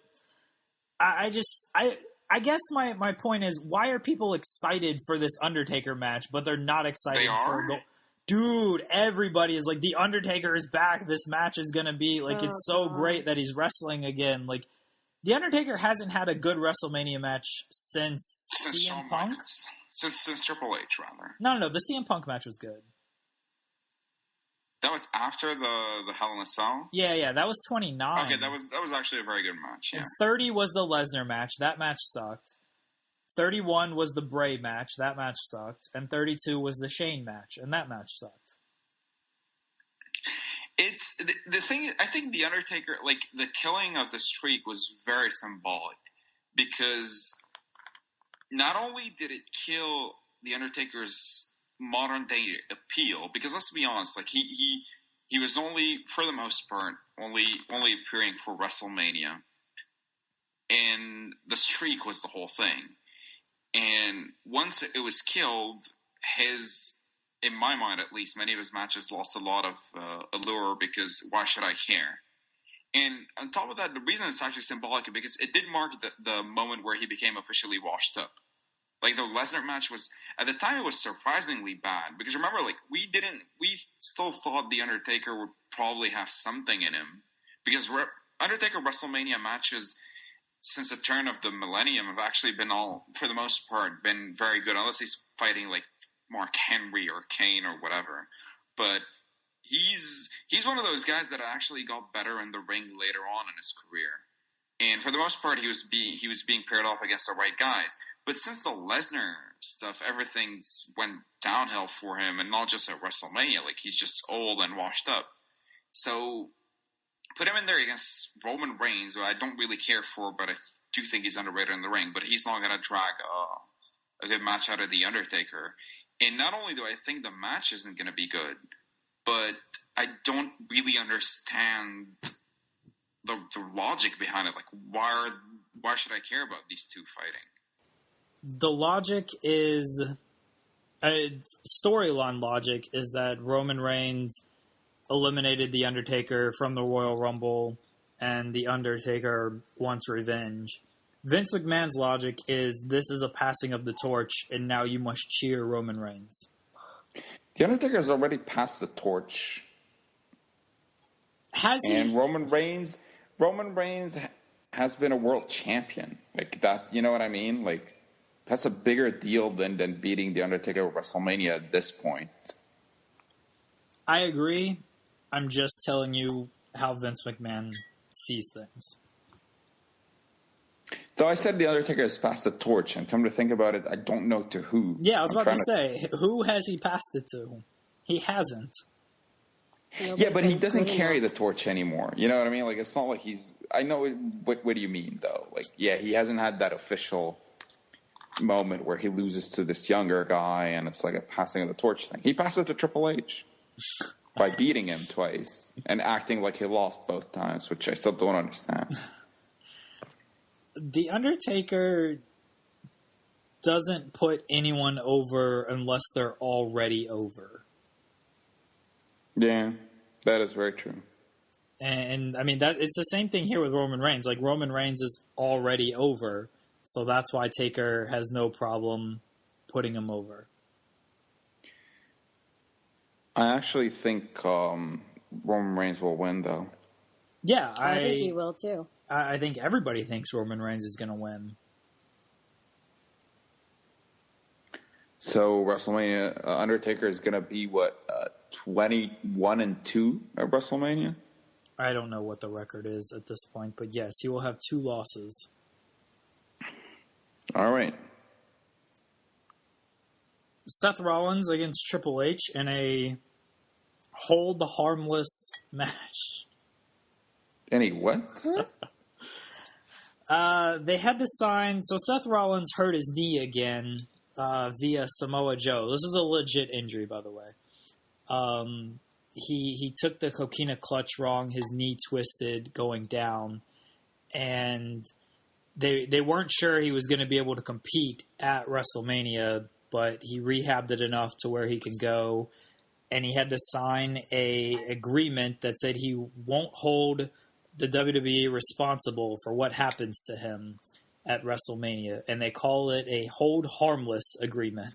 I guess my point is, why are people excited for this Undertaker match, but they're not excited for Dude, everybody is like, The Undertaker is back. This match is going to be, it's so great that he's wrestling again. Like, The Undertaker hasn't had a good WrestleMania match since CM Punk? Since Triple H, rather. No, the CM Punk match was good. That was after the Hell in a Cell? Yeah, that was 29. Okay, that was actually a very good match, yeah. And 30 was the Lesnar match. That match sucked. 31 was the Bray match. That match sucked. And 32 was the Shane match. And that match sucked. It's the thing. I think The Undertaker, the killing of the streak was very symbolic, because not only did it kill The Undertaker's modern day appeal, because let's be honest, he was only, for the most part, only appearing for WrestleMania, and the streak was the whole thing. And once it was killed, in my mind at least, many of his matches lost a lot of allure because why should I care? And on top of that, the reason it's actually symbolic is because it did mark the moment where he became officially washed up. Like, the Lesnar match was, at the time, it was surprisingly bad. Because remember, like, we still thought The Undertaker would probably have something in him. Because Undertaker WrestleMania matches since the turn of the millennium have actually been for the most part, been very good. Unless he's fighting, like, Mark Henry or Kane or whatever. But he's one of those guys that actually got better in the ring later on in his career. And for the most part, he was being paired off against the right guys. But since the Lesnar stuff, everything's went downhill for him, and not just at WrestleMania. Like, he's just old and washed up. So put him in there against Roman Reigns, who I don't really care for, but I do think he's underrated in the ring. But he's not going to drag a good match out of The Undertaker. And not only do I think the match isn't going to be good, but I don't really understand the logic behind it. Like, why should I care about these two fighting? The logic is storyline logic is that Roman Reigns eliminated The Undertaker from the Royal Rumble, and The Undertaker wants revenge. Vince McMahon's logic is this is a passing of the torch, and now you must cheer Roman Reigns. The Undertaker has already passed the torch. Has he? And Roman Reigns has been a world champion. Like, that, you know what I mean? Like, that's a bigger deal than beating The Undertaker at WrestleMania at this point. I agree. I'm just telling you how Vince McMahon sees things. So I said The Undertaker has passed the torch, and come to think about it, I don't know to who. Yeah, I was about to say, who has he passed it to? He hasn't. Yeah, but he doesn't carry the torch anymore. You know what I mean? Like, it's not like he's... I know what do you mean, though? Like, yeah, he hasn't had that official moment where he loses to this younger guy, and it's like a passing of the torch thing. He passed it to Triple H by beating him twice and acting like he lost both times, which I still don't understand. The Undertaker doesn't put anyone over unless they're already over. Yeah, that is very true. And I mean, that it's the same thing here with Roman Reigns. Like, Roman Reigns is already over, so that's why Taker has no problem putting him over. I actually think Roman Reigns will win, though. Yeah, I think he will, too. I think everybody thinks Roman Reigns is going to win. So WrestleMania, Undertaker is going to be, 21-2 at WrestleMania? I don't know what the record is at this point, but yes, he will have 2 losses. All right. Seth Rollins against Triple H in a hold harmless match. Any what? They had to sign... So Seth Rollins hurt his knee again via Samoa Joe. This is a legit injury, by the way. He took the coquina clutch wrong. His knee twisted going down. And they weren't sure he was going to be able to compete at WrestleMania, but he rehabbed it enough to where he can go. And he had to sign a agreement that said he won't hold the WWE responsible for what happens to him at WrestleMania. And they call it a hold harmless agreement.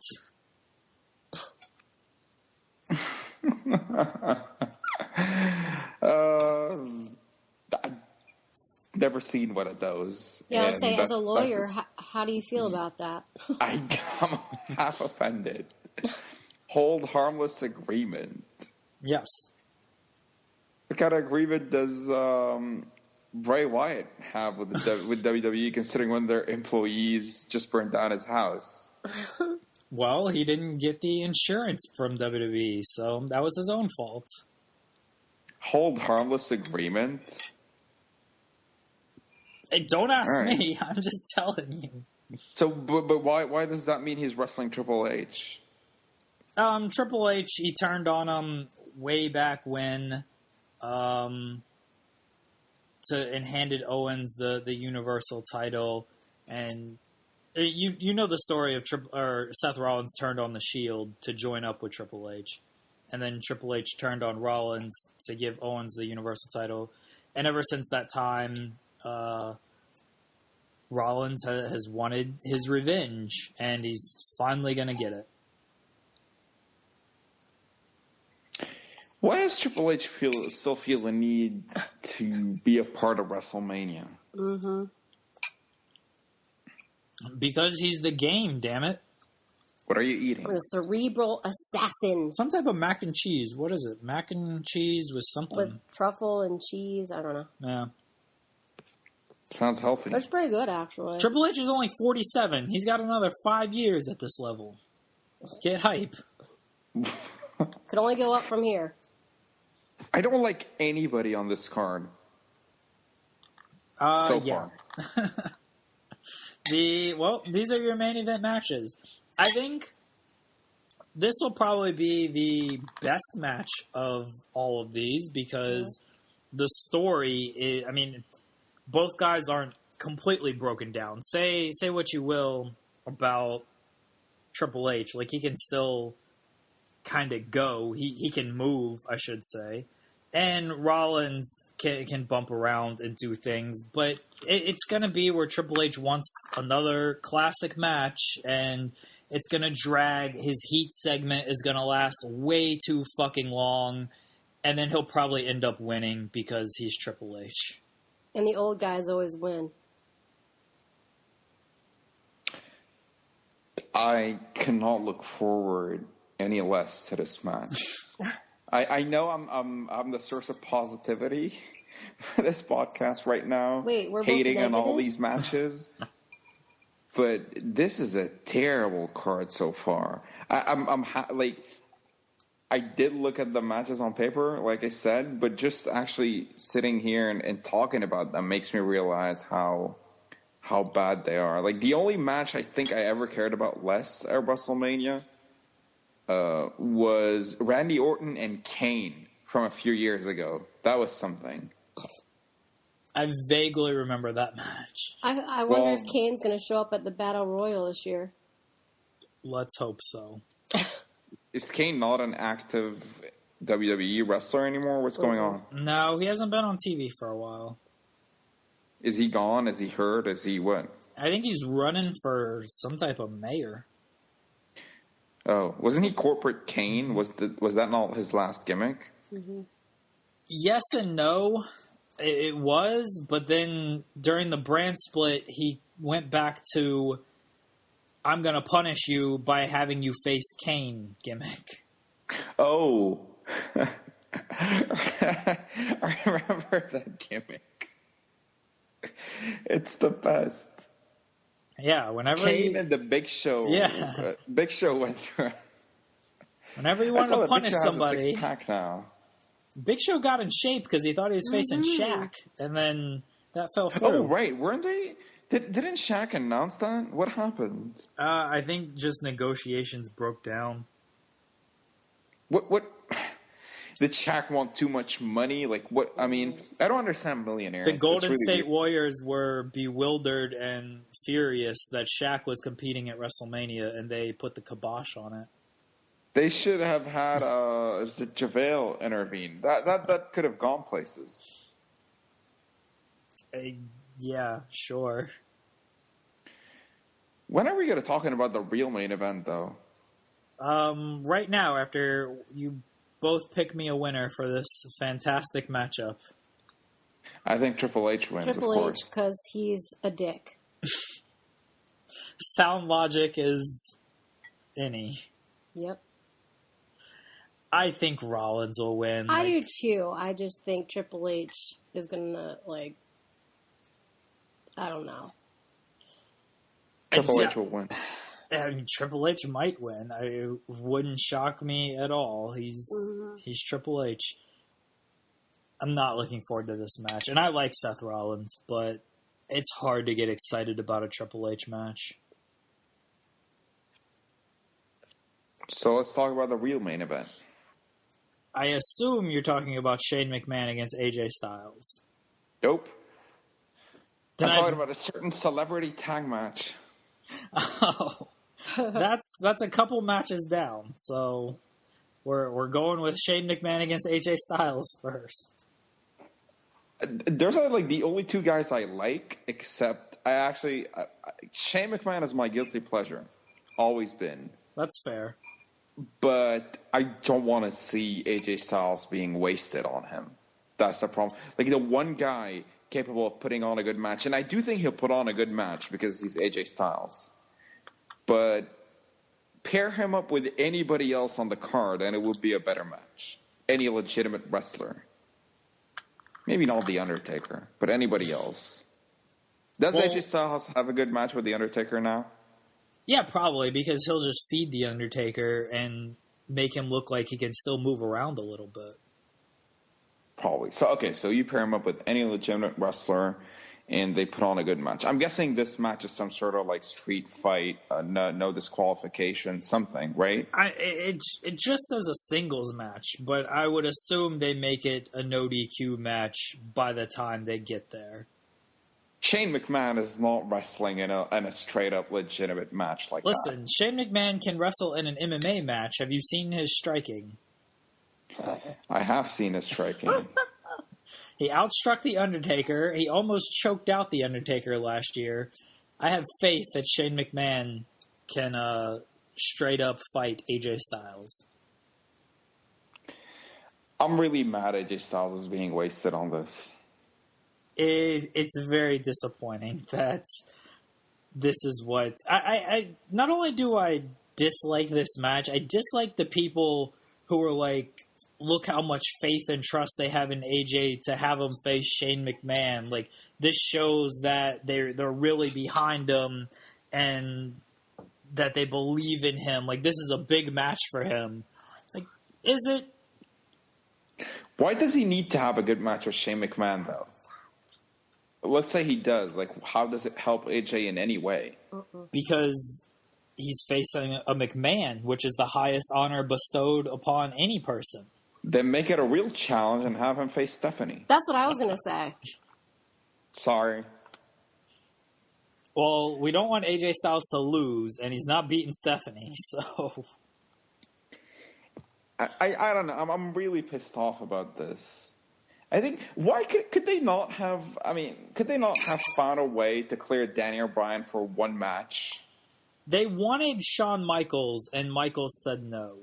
I've never seen one of those. Yeah, I would say, as a lawyer, how do you feel about that? I'm half offended. Hold harmless agreement. Yes. What kind of agreement does Bray Wyatt have with WWE, considering one of their employees just burned down his house? Well, he didn't get the insurance from WWE, so that was his own fault. Hold harmless agreement? Hey, don't ask me. I'm just telling you. So, but why does that mean he's wrestling Triple H? Triple H, he turned on him way back when, and handed Owens the Universal title, and you know the story of Seth Rollins turned on the Shield to join up with Triple H, and then Triple H turned on Rollins to give Owens the Universal title, and ever since that time, Rollins has wanted his revenge, and he's finally going to get it. Why does Triple H still feel the need to be a part of WrestleMania? Mm-hmm. Because he's the game, damn it. What are you eating? The cerebral assassin. Some type of mac and cheese. What is it? Mac and cheese with something. With truffle and cheese. I don't know. Yeah. Sounds healthy. It's pretty good, actually. Triple H is only 47. He's got another 5 years at this level. Get hype. Could only go up from here. I don't like anybody on this card. So far. These are your main event matches. I think this will probably be the best match of all of these because the story is, I mean, both guys aren't completely broken down. Say what you will about Triple H. Like, he can still kind of go. He can move, I should say. And Rollins can bump around and do things. But it's going to be where Triple H wants another classic match, and it's going to drag. His heat segment is going to last way too fucking long, and then he'll probably end up winning because he's Triple H. And the old guys always win. I cannot look forward any less to this match. I know I'm the source of positivity for this podcast right now. Wait, we're both hating negative? on all these matches. But this is a terrible card so far. I did look at the matches on paper, like I said, but just actually sitting here and talking about them makes me realize how bad they are. Like, the only match I think I ever cared about less at WrestleMania was Randy Orton and Kane from a few years ago. That was something. I vaguely remember that match. I wonder if Kane's going to show up at the Battle Royal this year. Let's hope so. Is Kane not an active WWE wrestler anymore? What's going on? No, he hasn't been on TV for a while. Is he gone? Is he hurt? Is he what? I think he's running for some type of mayor. Oh, wasn't he Corporate Kane? Was that not his last gimmick? Mm-hmm. Yes and no. It was, but then during the brand split, he went back to, I'm going to punish you by having you face Kane gimmick. Oh. I remember that gimmick. It's the best. Yeah, whenever Kane and the Big Show. Yeah. Big Show went through. Whenever you want to punish somebody. Has a six-pack now. Big Show got in shape because he thought he was facing Shaq, and then that fell through. Oh, right. Weren't they? Didn't Shaq announce that? What happened? I think just negotiations broke down. What? Did Shaq want too much money? Like, what? I mean, I don't understand millionaires. The Golden State Warriors were bewildered and furious that Shaq was competing at WrestleMania, and they put the kibosh on it. They should have had JaVale intervene. That could have gone places. Yeah, sure. When are we going to talking about the real main event, though? Right now, after you both pick me a winner for this fantastic matchup. I think Triple H wins, Triple of course. H, because he's a dick. Sound logic is any. Yep. I think Rollins will win. I do too. I just think Triple H is gonna, I don't know. Triple H will win. I mean, Triple H might win. It wouldn't shock me at all. He's Triple H. I'm not looking forward to this match. And I like Seth Rollins, but it's hard to get excited about a Triple H match. So let's talk about the real main event. I assume you're talking about Shane McMahon against AJ Styles. Nope. Then I'm talking about a certain celebrity tag match. Oh, that's a couple matches down. So we're going with Shane McMahon against AJ Styles first. There's like the only two guys I like, except Shane McMahon is my guilty pleasure. Always been. That's fair. But I don't want to see AJ Styles being wasted on him. That's the problem. Like, the one guy capable of putting on a good match, and I do think he'll put on a good match because he's AJ Styles. But pair him up with anybody else on the card, and it would be a better match. Any legitimate wrestler. Maybe not The Undertaker, but anybody else. Does AJ Styles have a good match with The Undertaker now? Yeah, probably, because he'll just feed The Undertaker and make him look like he can still move around a little bit. Probably. So you pair him up with any legitimate wrestler, and they put on a good match. I'm guessing this match is some sort of like street fight, no disqualification, something, right? It just says a singles match, but I would assume they make it a no DQ match by the time they get there. Shane McMahon is not wrestling in a straight-up legitimate match like that. Listen, Shane McMahon can wrestle in an MMA match. Have you seen his striking? I have seen his striking. He outstruck The Undertaker. He almost choked out The Undertaker last year. I have faith that Shane McMahon can straight-up fight AJ Styles. I'm really mad AJ Styles is being wasted on this. It's very disappointing that this is what... I not only do I dislike this match, I dislike the people who are like, look how much faith and trust they have in AJ to have him face Shane McMahon. Like, this shows that they're really behind him and that they believe in him. Like, this is a big match for him. Like, is it? Why does he need to have a good match with Shane McMahon, though? Let's say he does. Like, how does it help AJ in any way? Because he's facing a McMahon, which is the highest honor bestowed upon any person. Then make it a real challenge and have him face Stephanie. That's what I was going to say. Sorry. Well, we don't want AJ Styles to lose, and he's not beating Stephanie, so... I don't know. I'm really pissed off about this. I think, why could they not have, could they not have found a way to clear Danny O'Brien for one match? They wanted Shawn Michaels, and Michaels said no.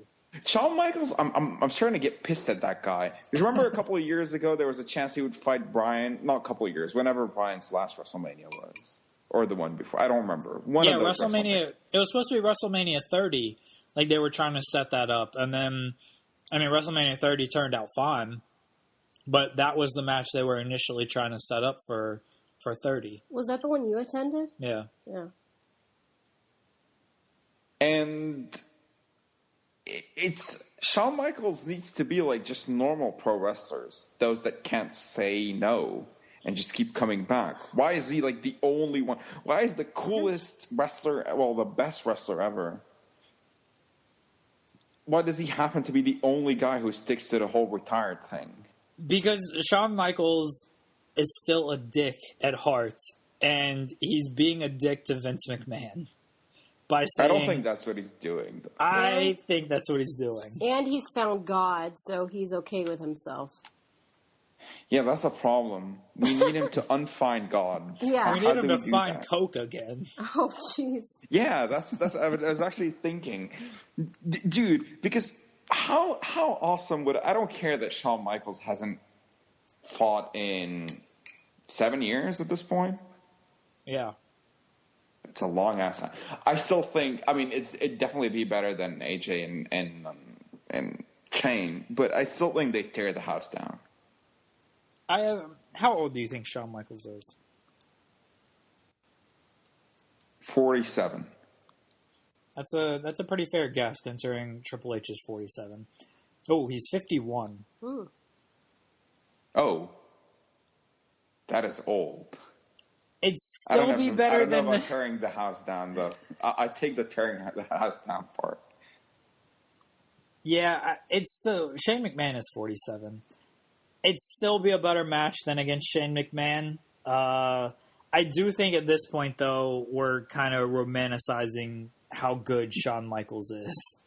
Shawn Michaels, I'm starting to get pissed at that guy. Because remember a couple of years ago, there was a chance he would fight Bryan, not a couple of years, whenever Bryan's last WrestleMania was. Or the one before. I don't remember. Yeah, WrestleMania. It was supposed to be WrestleMania 30. Like, they were trying to set that up. And then, WrestleMania 30 turned out fine. But that was the match they were initially trying to set up for 30. Was that the one you attended? Yeah. Yeah. And it's Shawn Michaels needs to be like just normal pro wrestlers, those that can't say no and just keep coming back. Why is he like the only one? Why is the coolest wrestler, well, the best wrestler ever? Why does he happen to be the only guy who sticks to the whole retired thing? Because Shawn Michaels is still a dick at heart, and he's being a dick to Vince McMahon. By saying, I don't think that's what he's doing. I think that's what he's doing. And he's found God, so he's okay with himself. Yeah, that's a problem. We need him to unfind God. Yeah. We need him to find Coke again. Oh, jeez. Yeah, that's I was actually thinking. Dude, because how awesome would... I don't care that Shawn Michaels hasn't fought in 7 years at this point. Yeah. It's a long ass time. I still think, it'd definitely be better than AJ and Shane, but I still think they tear the house down. How old do you think Shawn Michaels is? 47. That's a pretty fair guess considering Triple H is 47. Oh, he's 51. Ooh. Oh, that is old. It'd still be better than the tearing the house down, though. I take the tearing the house down part. Yeah, it's still... Shane McMahon is 47. it'd still be a better match than against Shane McMahon. I do think at this point, though, we're kind of romanticizing how good Shawn Michaels is.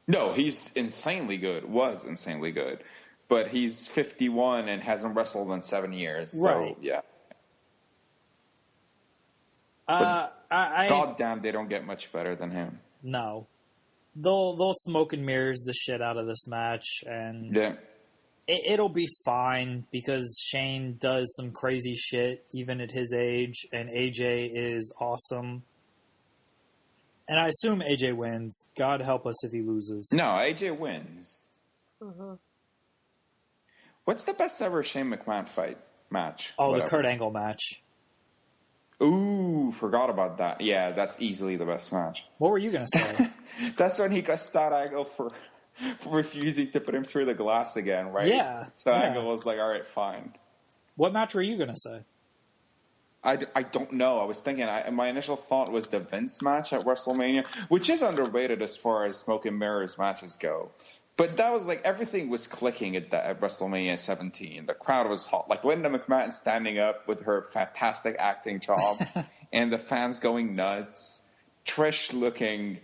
No, he's insanely good. Was insanely good. But he's 51 and hasn't wrestled in 7 years. Right. So, yeah. Goddamn, they don't get much better than him. No. They'll smoke and mirrors the shit out of this match, and yeah. It'll be fine because Shane does some crazy shit even at his age, and AJ is awesome. And I assume AJ wins. God help us if he loses. No, AJ wins. Mm-hmm. What's the best ever Shane McMahon fight match? Oh, Whatever. The Kurt Angle match. Ooh, forgot about that. Yeah, that's easily the best match. What were you going to say? That's when he got Star Angle for refusing to put him through the glass again, right? Yeah. So Angle was like, all right, fine. What match were you going to say? I don't know. I was thinking, my initial thought was the Vince match at WrestleMania, which is underrated as far as smoke and mirrors matches go. But that was like, everything was clicking at WrestleMania 17. The crowd was hot. Like Linda McMahon standing up with her fantastic acting job and the fans going nuts. Trish looking,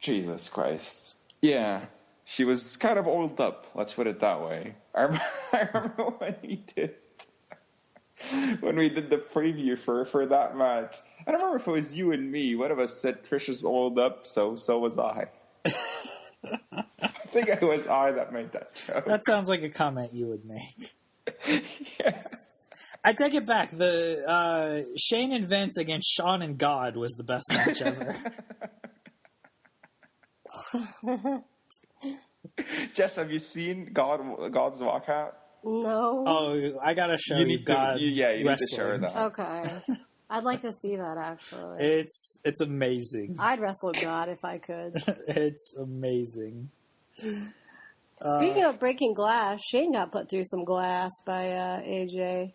Jesus Christ. Yeah, she was kind of oiled up. Let's put it that way. I remember when we did the preview for that match. I don't remember if it was you and me. One of us said Trish is oiled up, so was I. I think it was I that made that joke. That sounds like a comment you would make. Yeah. I take it back. The Shane and Vince against Shawn and God was the best match ever. Jess, have you seen God's Walkout? No. Oh, I gotta show you God. You need wrestling. to share that. Okay. I'd like to see that, actually. It's amazing. I'd wrestle God if I could. It's amazing. Speaking of breaking glass, Shane got put through some glass by AJ.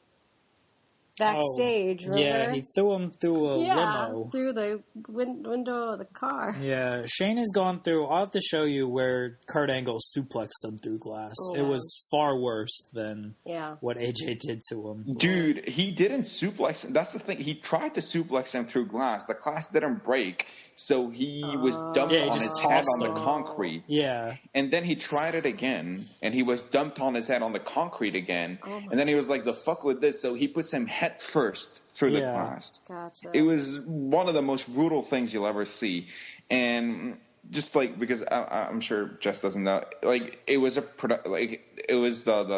Backstage, remember? Yeah, he threw him through a limo. Through the window of the car. Yeah, Shane has gone through... I'll have to show you where Kurt Angle suplexed him through glass. Yeah. It was far worse than what AJ did to him. Dude, he didn't suplex him. That's the thing. He tried to suplex him through glass. The glass didn't break, so he was dumped on his head on the concrete. Yeah. And then he tried it again, and he was dumped on his head on the concrete again. And then he was like, the fuck with this? So he puts him head first through the glass. Gotcha. It was one of the most brutal things you'll ever see. And just like, because I'm sure Jess doesn't know, like it was a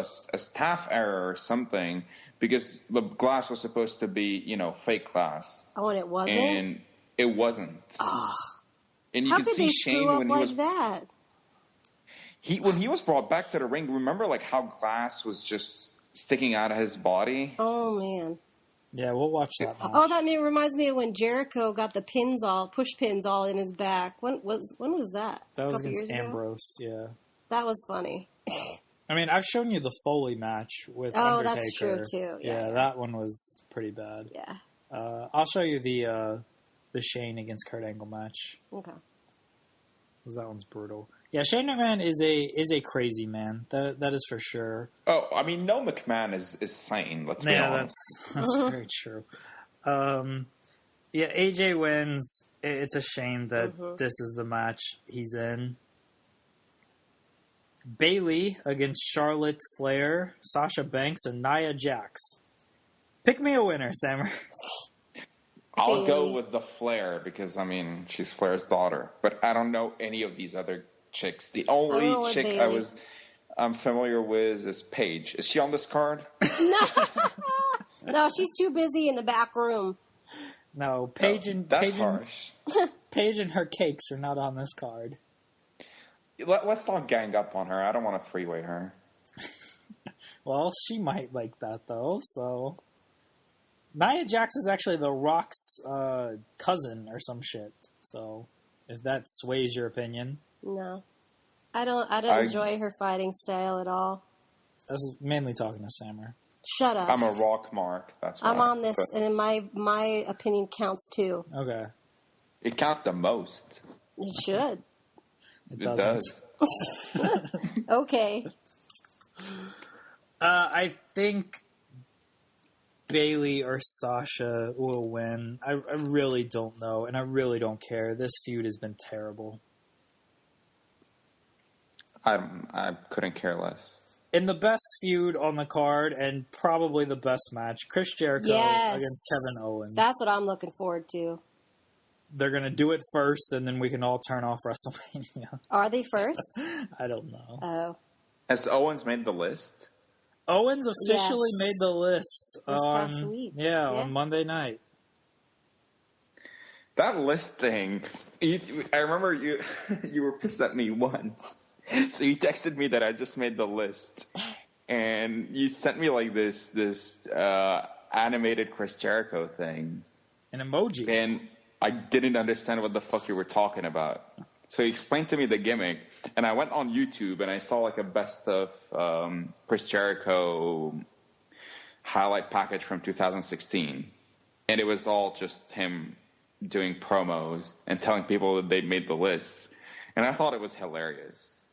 staff error or something, because the glass was supposed to be, fake glass. Oh, and it wasn't? And it wasn't. Oh. And you How can could see they Shane screw up when like he was that? when he was brought back to the ring. Remember, like how glass was just sticking out of his body? Oh man. Yeah, we'll watch that match. Oh, that reminds me of when Jericho got the push pins all in his back. When was that? That was against Ambrose, yeah. That was funny. I mean, I've shown you the Foley match with Undertaker. Oh, that's true too. Yeah, that one was pretty bad. Yeah. I'll show you the Shane against Kurt Angle match. Okay. Because that one's brutal. Yeah, Shane McMahon is a crazy man. That is for sure. Oh, I mean, no McMahon is sane. Let's be honest. That's very true. Yeah, AJ wins. It's a shame that this is the match he's in. Bayley against Charlotte Flair, Sasha Banks, and Nia Jax. Pick me a winner, Sammer. I'll go with the Flair because, I mean, she's Flair's daughter. But I don't know any of these other chicks. The only chick I'm familiar with is Paige. Is she on this card? No, she's too busy in the back room. No, Paige and harsh. Paige and her cakes are not on this card. Let's not gang up on her. I don't want to three-way her. Well, she might like that though. So Nia Jax is actually The Rock's cousin or some shit. So if that sways your opinion. No. I don't enjoy her fighting style at all. I was mainly talking to Sammer. Shut up. I'm a rock mark. That's right. I'm on this, and in my opinion counts too. Okay. It counts the most. It should. It does. Okay. I think Bayley or Sasha will win. I really don't know, and I really don't care. This feud has been terrible. I couldn't care less. In the best feud on the card, and probably the best match, Chris Jericho against Kevin Owens. That's what I'm looking forward to. They're going to do it first, and then we can all turn off WrestleMania. Are they first? I don't know. Oh. Has Owens made the list? Owens officially made the list this past week. Yeah, on Monday night. That list thing, I remember you were pissed at me once. So you texted me that I just made the list. And you sent me like this animated Chris Jericho thing. An emoji. And I didn't understand what the fuck you were talking about. So he explained to me the gimmick, and I went on YouTube and I saw like a best of Chris Jericho highlight package from 2016, and it was all just him doing promos and telling people that they'd made the lists, and I thought it was hilarious.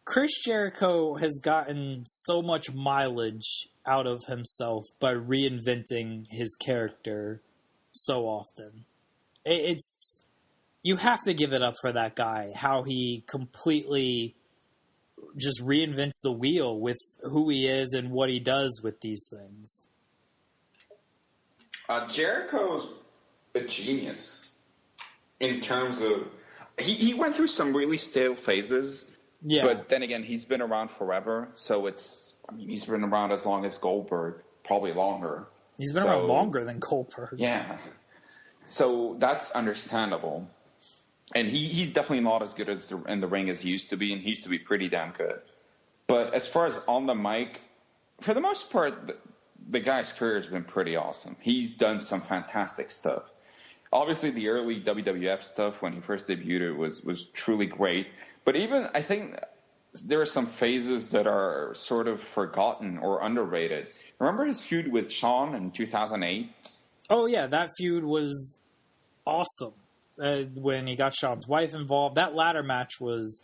Chris Jericho has gotten so much mileage out of himself by reinventing his character so often. It's... You have to give it up for that guy, how he completely just reinvents the wheel with who he is and what he does with these things. Jericho's a genius in terms of... He went through some really stale phases, but then again, he's been around forever, so he's been around as long as Goldberg, probably longer. He's been around longer than Goldberg. Yeah. So that's understandable. And he's definitely not as good in the ring as he used to be, and he used to be pretty damn good. But as far as on the mic, for the most part, the guy's career has been pretty awesome. He's done some fantastic stuff. Obviously, the early WWF stuff when he first debuted was truly great. But even, I think, there are some phases that are sort of forgotten or underrated. Remember his feud with Shawn in 2008? Oh, yeah, that feud was awesome. When he got Shawn's wife involved. That ladder match was...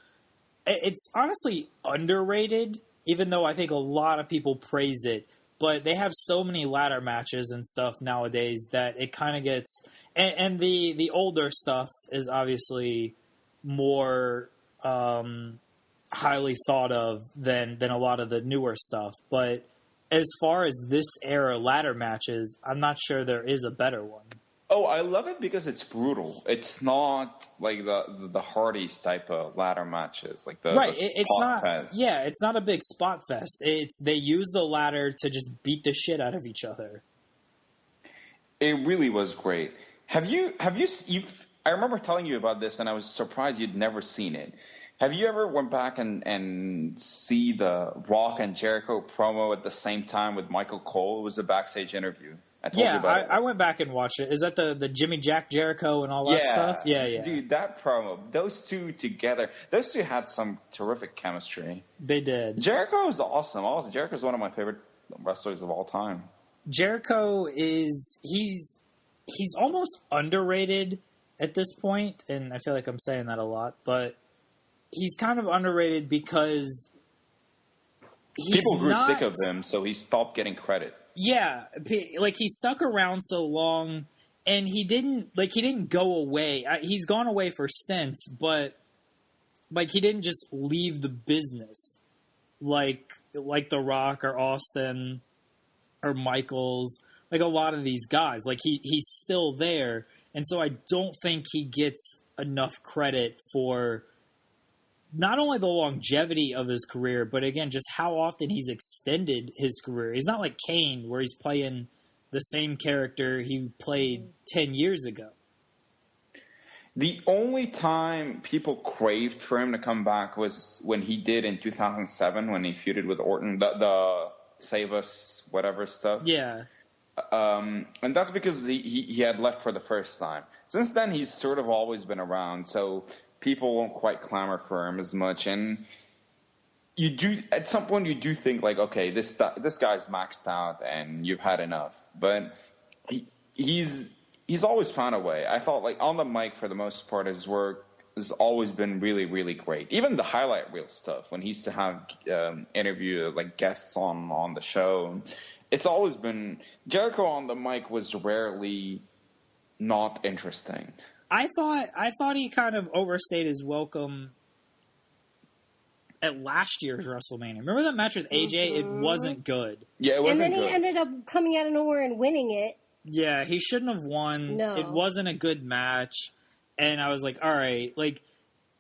It's honestly underrated, even though I think a lot of people praise it. But they have so many ladder matches and stuff nowadays that it kind of gets... And the older stuff is obviously more highly thought of than a lot of the newer stuff. But as far as this era ladder matches, I'm not sure there is a better one. Oh, I love it because it's brutal. It's not like the Hardys type of ladder matches, like the it's not fest. Yeah, it's not a big spot fest. They use the ladder to just beat the shit out of each other. It really was great. I remember telling you about this, and I was surprised you'd never seen it. Have you ever went back and see the Rock and Jericho promo at the same time with Michael Cole? It was a backstage interview. I went back and watched it. Is that the Jimmy Jack Jericho and all that stuff? Yeah. Dude, that promo, those two together, those two had some terrific chemistry. They did. Jericho is awesome. Also, Jericho's one of my favorite wrestlers of all time. Jericho he's almost underrated at this point, and I feel like I'm saying that a lot, but he's kind of underrated because people grew sick of him, so he stopped getting credit. Yeah, like he stuck around so long, and he didn't go away. He's gone away for stints, but like he didn't just leave the business, like The Rock or Austin or Michaels, like a lot of these guys. Like he's still there, and so I don't think he gets enough credit for not only the longevity of his career, but again, just how often he's extended his career. He's not like Kane, where he's playing the same character he played 10 years ago. The only time people craved for him to come back was when he did in 2007, when he feuded with Orton, the Save Us whatever stuff. Yeah. And that's because he had left for the first time. Since then, he's sort of always been around, so people won't quite clamor for him as much, and you do at some point you do think like, okay, this guy's maxed out and you've had enough. But he's always found a way. I thought like on the mic for the most part his work has always been really, really great. Even the highlight reel stuff, when he used to have interview like guests on the show, it's always been Jericho on the mic was rarely not interesting. I thought he kind of overstayed his welcome at last year's WrestleMania. Remember that match with AJ? Mm-hmm. It wasn't good. Yeah, it wasn't good. And then good. he ended up coming out of nowhere and winning it. Yeah, he shouldn't have won. No. It wasn't a good match. And I was like, all right. Like,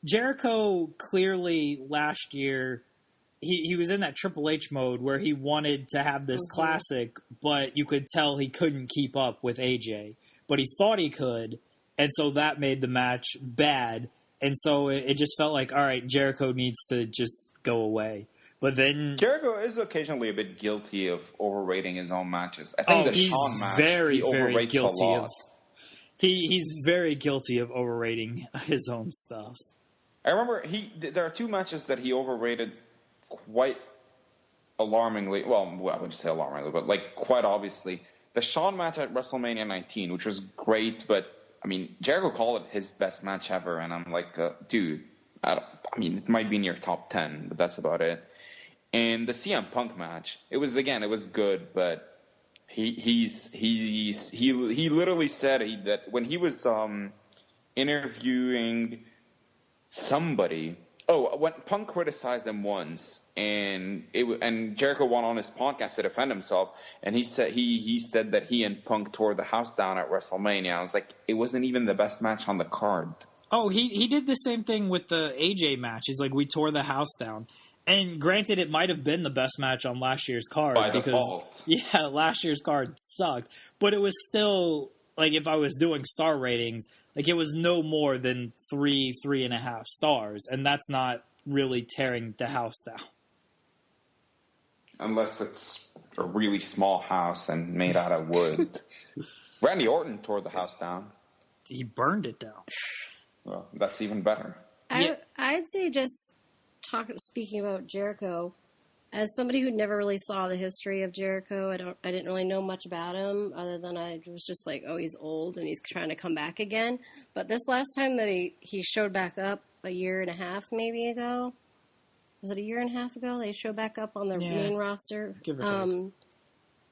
Jericho clearly last year, he was in that Triple H mode where he wanted to have this classic, but you could tell he couldn't keep up with AJ. But he thought he could, and so that made the match bad. And so it just felt like, all right, Jericho needs to just go away. But then Jericho is occasionally a bit guilty of overrating his own matches. I think the Shawn match, he overrates a lot. He's very guilty of overrating his own stuff. I remember there are two matches that he overrated quite alarmingly. Well, I wouldn't say alarmingly, but like quite obviously. The Shawn match at WrestleMania 19, which was great, but I mean, Jericho called it his best match ever, and I'm like, dude, I mean, it might be in your top 10, but that's about it. And the CM Punk match, it was good, but he literally said that when he was interviewing somebody. Oh, when Punk criticized him once, and Jericho went on his podcast to defend himself, and he said that he and Punk tore the house down at WrestleMania. I was like, it wasn't even the best match on the card. Oh, he did the same thing with the AJ match. He's like, we tore the house down. And granted, it might have been the best match on last year's card. By default. Yeah, last year's card sucked. But it was still, like, if I was doing star ratings, like, it was no more than 3.5 stars. And that's not really tearing the house down. Unless it's a really small house and made out of wood. Randy Orton tore the house down. He burned it down. Well, that's even better. I'd say just speaking about Jericho, as somebody who never really saw the history of Jericho, I didn't really know much about him other than I was just like, oh, he's old and he's trying to come back again. But this last time that he showed back up a year and a half maybe ago, was it a year and a half ago? They showed back up on the main roster. Give or take.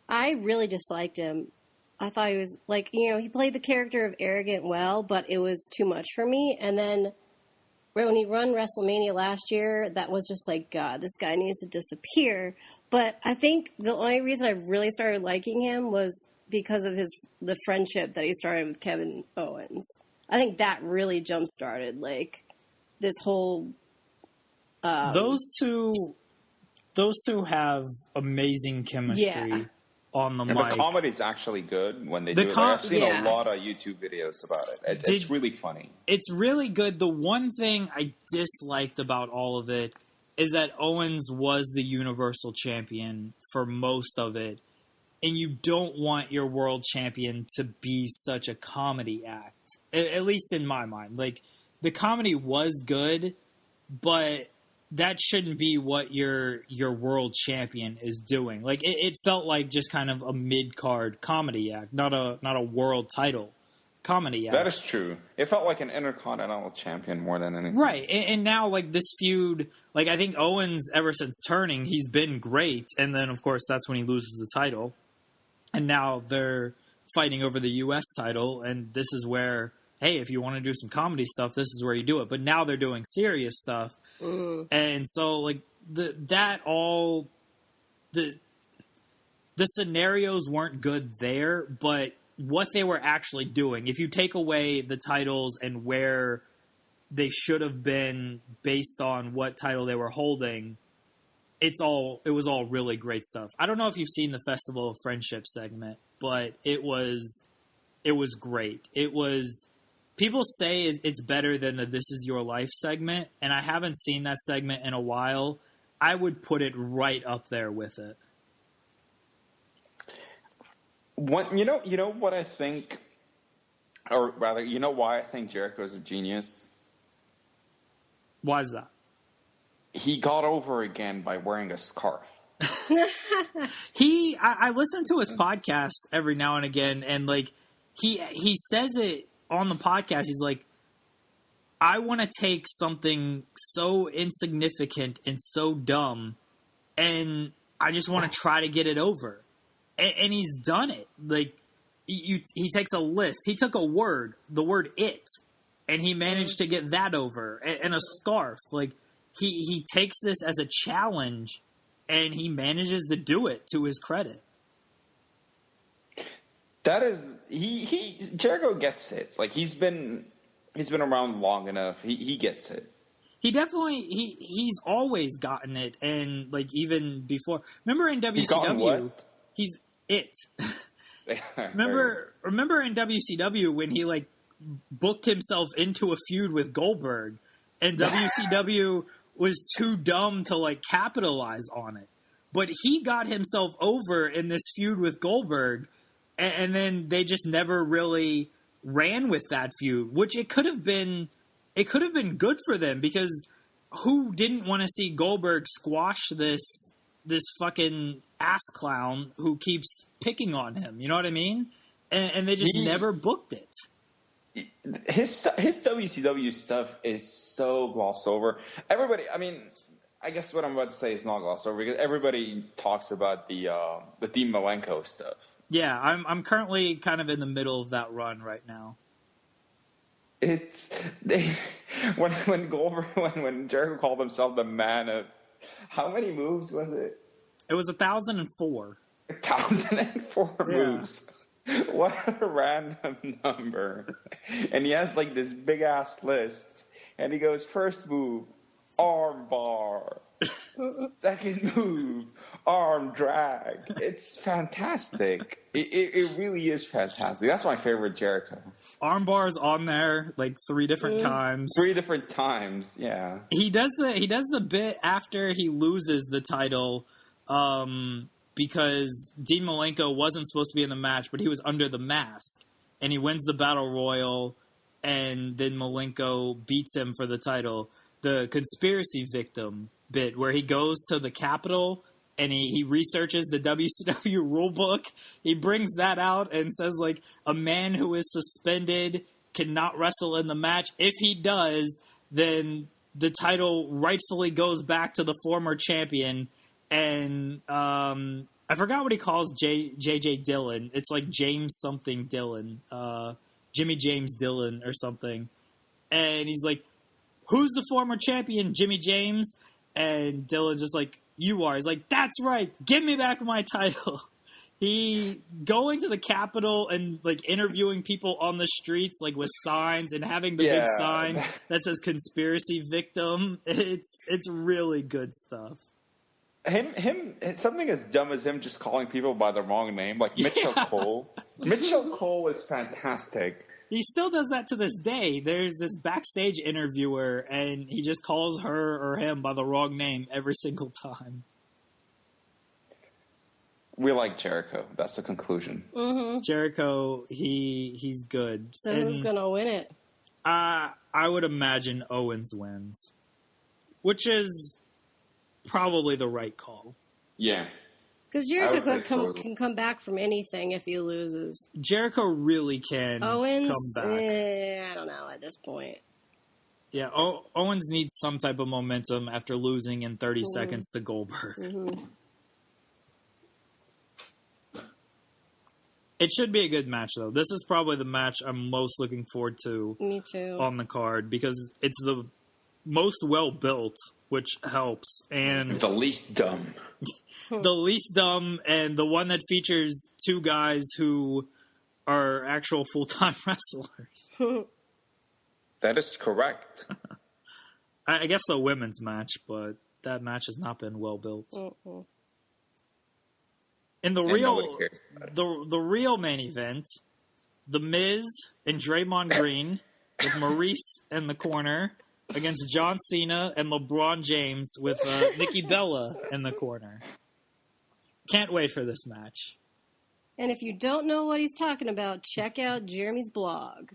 I really disliked him. I thought he was like, he played the character of arrogant well, but it was too much for me. And then when he won WrestleMania last year, that was just like, God, this guy needs to disappear. But I think the only reason I really started liking him was because of the friendship that he started with Kevin Owens. I think that really jump-started, like, this whole... Those two have amazing chemistry on the mic. The comedy's actually good when they do it. I've seen a lot of YouTube videos about it. It's really funny. It's really good. The one thing I disliked about all of it is that Owens was the Universal Champion for most of it, and you don't want your world champion to be such a comedy act, at least in my mind. Like, the comedy was good, but that shouldn't be what your world champion is doing. Like, it felt like just kind of a mid-card comedy act, not a world title comedy act. That is true. It felt like an Intercontinental Champion more than anything. Right, and now, like, this feud, like, I think Owens, ever since turning, he's been great, and then, of course, that's when he loses the title. And now they're fighting over the U.S. title, and this is where, hey, if you want to do some comedy stuff, this is where you do it. But now they're doing serious stuff. And so, like, the scenarios weren't good there, but what they were actually doing, if you take away the titles and where they should have been based on what title they were holding, it was all really great stuff. I don't know if you've seen the Festival of Friendship segment, but it was great. People say it's better than the This Is Your Life segment, and I haven't seen that segment in a while. I would put it right up there with it. You know what I think, or rather, you know why I think Jericho is a genius? Why is that? He got over again by wearing a scarf. I listen to his podcast every now and again, and like he says it on the podcast. He's like, I want to take something so insignificant and so dumb, and I just want to try to get it over. And he's done it. Like, he takes a list. He took a word, the word "it," and he managed to get that over. And a scarf. Like, he takes this as a challenge, and he manages to do it, to his credit. That is, Jericho gets it. Like, he's been around long enough. He gets it. He definitely, he's always gotten it. And, like, even before, remember in WCW, he's it. Remember in WCW when he, like, booked himself into a feud with Goldberg, and WCW was too dumb to, like, capitalize on it. But he got himself over in this feud with Goldberg, and then they just never really ran with that feud, which it could have been good for them, because who didn't want to see Goldberg squash this fucking ass clown who keeps picking on him? You know what I mean? And they just never booked it. His WCW stuff is so glossed over. Everybody, I mean, I guess what I'm about to say is not glossed over, because everybody talks about the Dean Malenko stuff. Yeah, I'm currently kind of in the middle of that run right now. When Jericho called himself the man of, how many moves was it? It was 1,004. 1,004 moves. What a random number. And he has like this big ass list, and he goes, first move, arm bar. Second move, arm drag. It's fantastic. It really is fantastic. That's my favorite Jericho. Armbar's on there like 3 different times. 3 different times, yeah. He does the bit after he loses the title, because Dean Malenko wasn't supposed to be in the match, but he was under the mask, and he wins the Battle Royal, and then Malenko beats him for the title. The conspiracy victim bit where he goes to the Capitol and he researches the WCW rulebook. He brings that out and says, like, a man who is suspended cannot wrestle in the match. If he does, then the title rightfully goes back to the former champion. And I forgot what he calls J.J. Dillon. It's like James something Dillon. Jimmy James Dillon or something. And he's like, who's the former champion, Jimmy James? And Dillon's just like, you are. He's like, that's right. Give me back my title. He going to the Capitol and like interviewing people on the streets, like with signs, and having the big sign that says conspiracy victim. It's really good stuff. Him, something as dumb as him just calling people by the wrong name, like Mitchell Cole. Mitchell Cole is fantastic. He still does that to this day. There's this backstage interviewer, and he just calls her or him by the wrong name every single time. We like Jericho. That's the conclusion. Mm-hmm. Jericho, he's good. So who's going to win it? I would imagine Owens wins, which is probably the right call. Yeah. Because Jericho can come back from anything if he loses. Jericho really can Owens, come back. I don't know at this point. Yeah, Owens needs some type of momentum after losing in 30 seconds to Goldberg. Mm-hmm. It should be a good match, though. This is probably the match I'm most looking forward to. Me too. On the card, because it's the most well-built, which helps. And the least dumb. The least dumb, and the one that features 2 guys who are actual full-time wrestlers. That is correct. I guess the women's match, but that match has not been well-built. Mm-hmm. In the real main event, The Miz and Draymond Green with Maurice in the corner against John Cena and LeBron James with Nikki Bella in the corner. Can't wait for this match. And if you don't know what he's talking about, check out Jeremy's blog.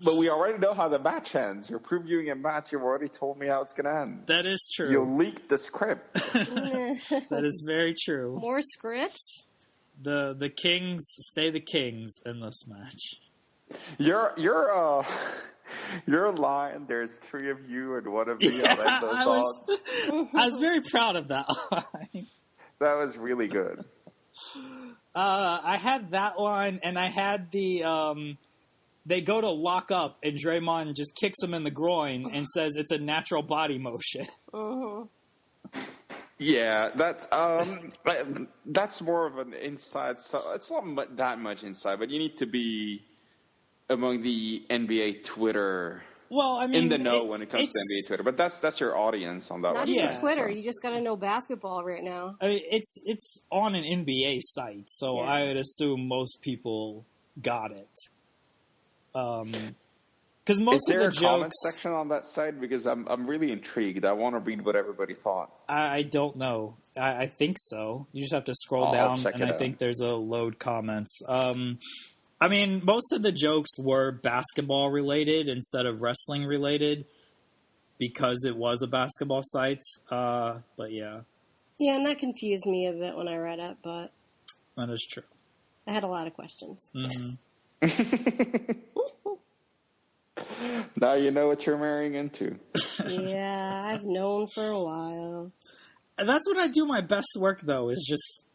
But we already know how the match ends. You're previewing a match. You've already told me how it's going to end. That is true. You leaked the script. That is very true. More scripts? The Kings stay the Kings in this match. You're lying. There's 3 of you and 1 of me. I like those odds. I was very proud of that line. That was really good. I had that line, and I had the they go to lock up, and Draymond just kicks him in the groin and says it's a natural body motion. Yeah, that's more of an inside. So it's not that much inside, but you need to be among the NBA Twitter. Well, I mean, in the know when it comes to NBA Twitter, but that's your audience on that one. Not even Twitter. So. You just got to know basketball right now. I mean, it's on an NBA site, so I would assume most people got it. Because most of the jokes. Is there a comment section on that site? Because I'm really intrigued. I want to read what everybody thought. I don't know. I think so. You just have to scroll down, and I think there's a load comments. I mean, most of the jokes were basketball related instead of wrestling related because it was a basketball site. But yeah. Yeah, and that confused me a bit when I read it, but that is true. I had a lot of questions. Mm-hmm. Now you know what you're marrying into. Yeah, I've known for a while. And that's what I do my best work, though, is just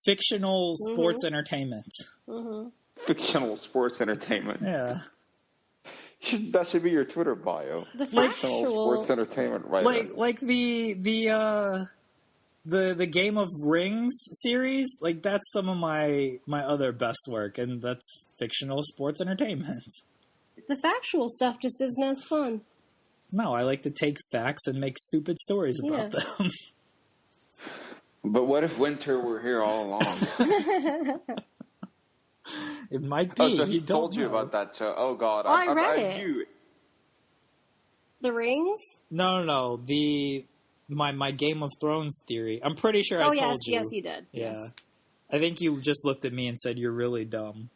fictional sports entertainment. Mm-hmm. Fictional sports entertainment. Yeah. That should be your Twitter bio. The fictional sports entertainment, right? Like the Game of Rings series. Like that's some of my other best work, and that's fictional sports entertainment. The factual stuff just isn't as fun. No, I like to take facts and make stupid stories about them. But what if winter were here all along? It might be. Oh, so he told you about that show. Oh, God. Oh, I read it. The Rings? No. My Game of Thrones theory. I'm pretty sure I told you. Yes, you did. Yeah. Yes. I think you just looked at me and said, you're really dumb.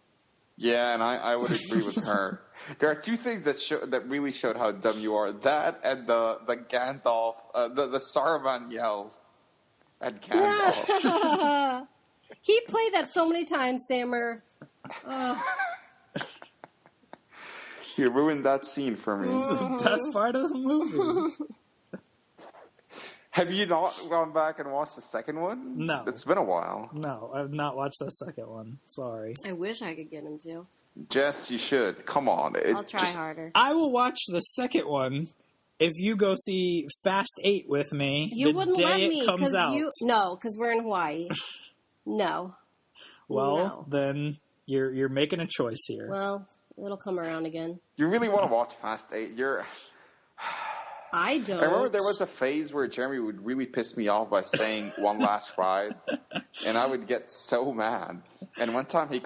Yeah, and I would agree with her. There are 2 things that really showed how dumb you are. That and the Gandalf, the Saruman yell at Gandalf. He played that so many times, Sammer. You ruined that scene for me. It's the best part of the movie. Have you not gone back and watched the second one? No. It's been a while. No, I've not watched the second one. Sorry. I wish I could get him to. Jess, you should. Come on. I'll try harder. I will watch the second one if you go see Fast 8 with me you the wouldn't day let me, it comes out. No, because we're in Hawaii. No. Well, then you're making a choice here. Well, it'll come around again. You really want to watch Fast 8? I don't. I remember there was a phase where Jeremy would really piss me off by saying one last ride, and I would get so mad. And one time he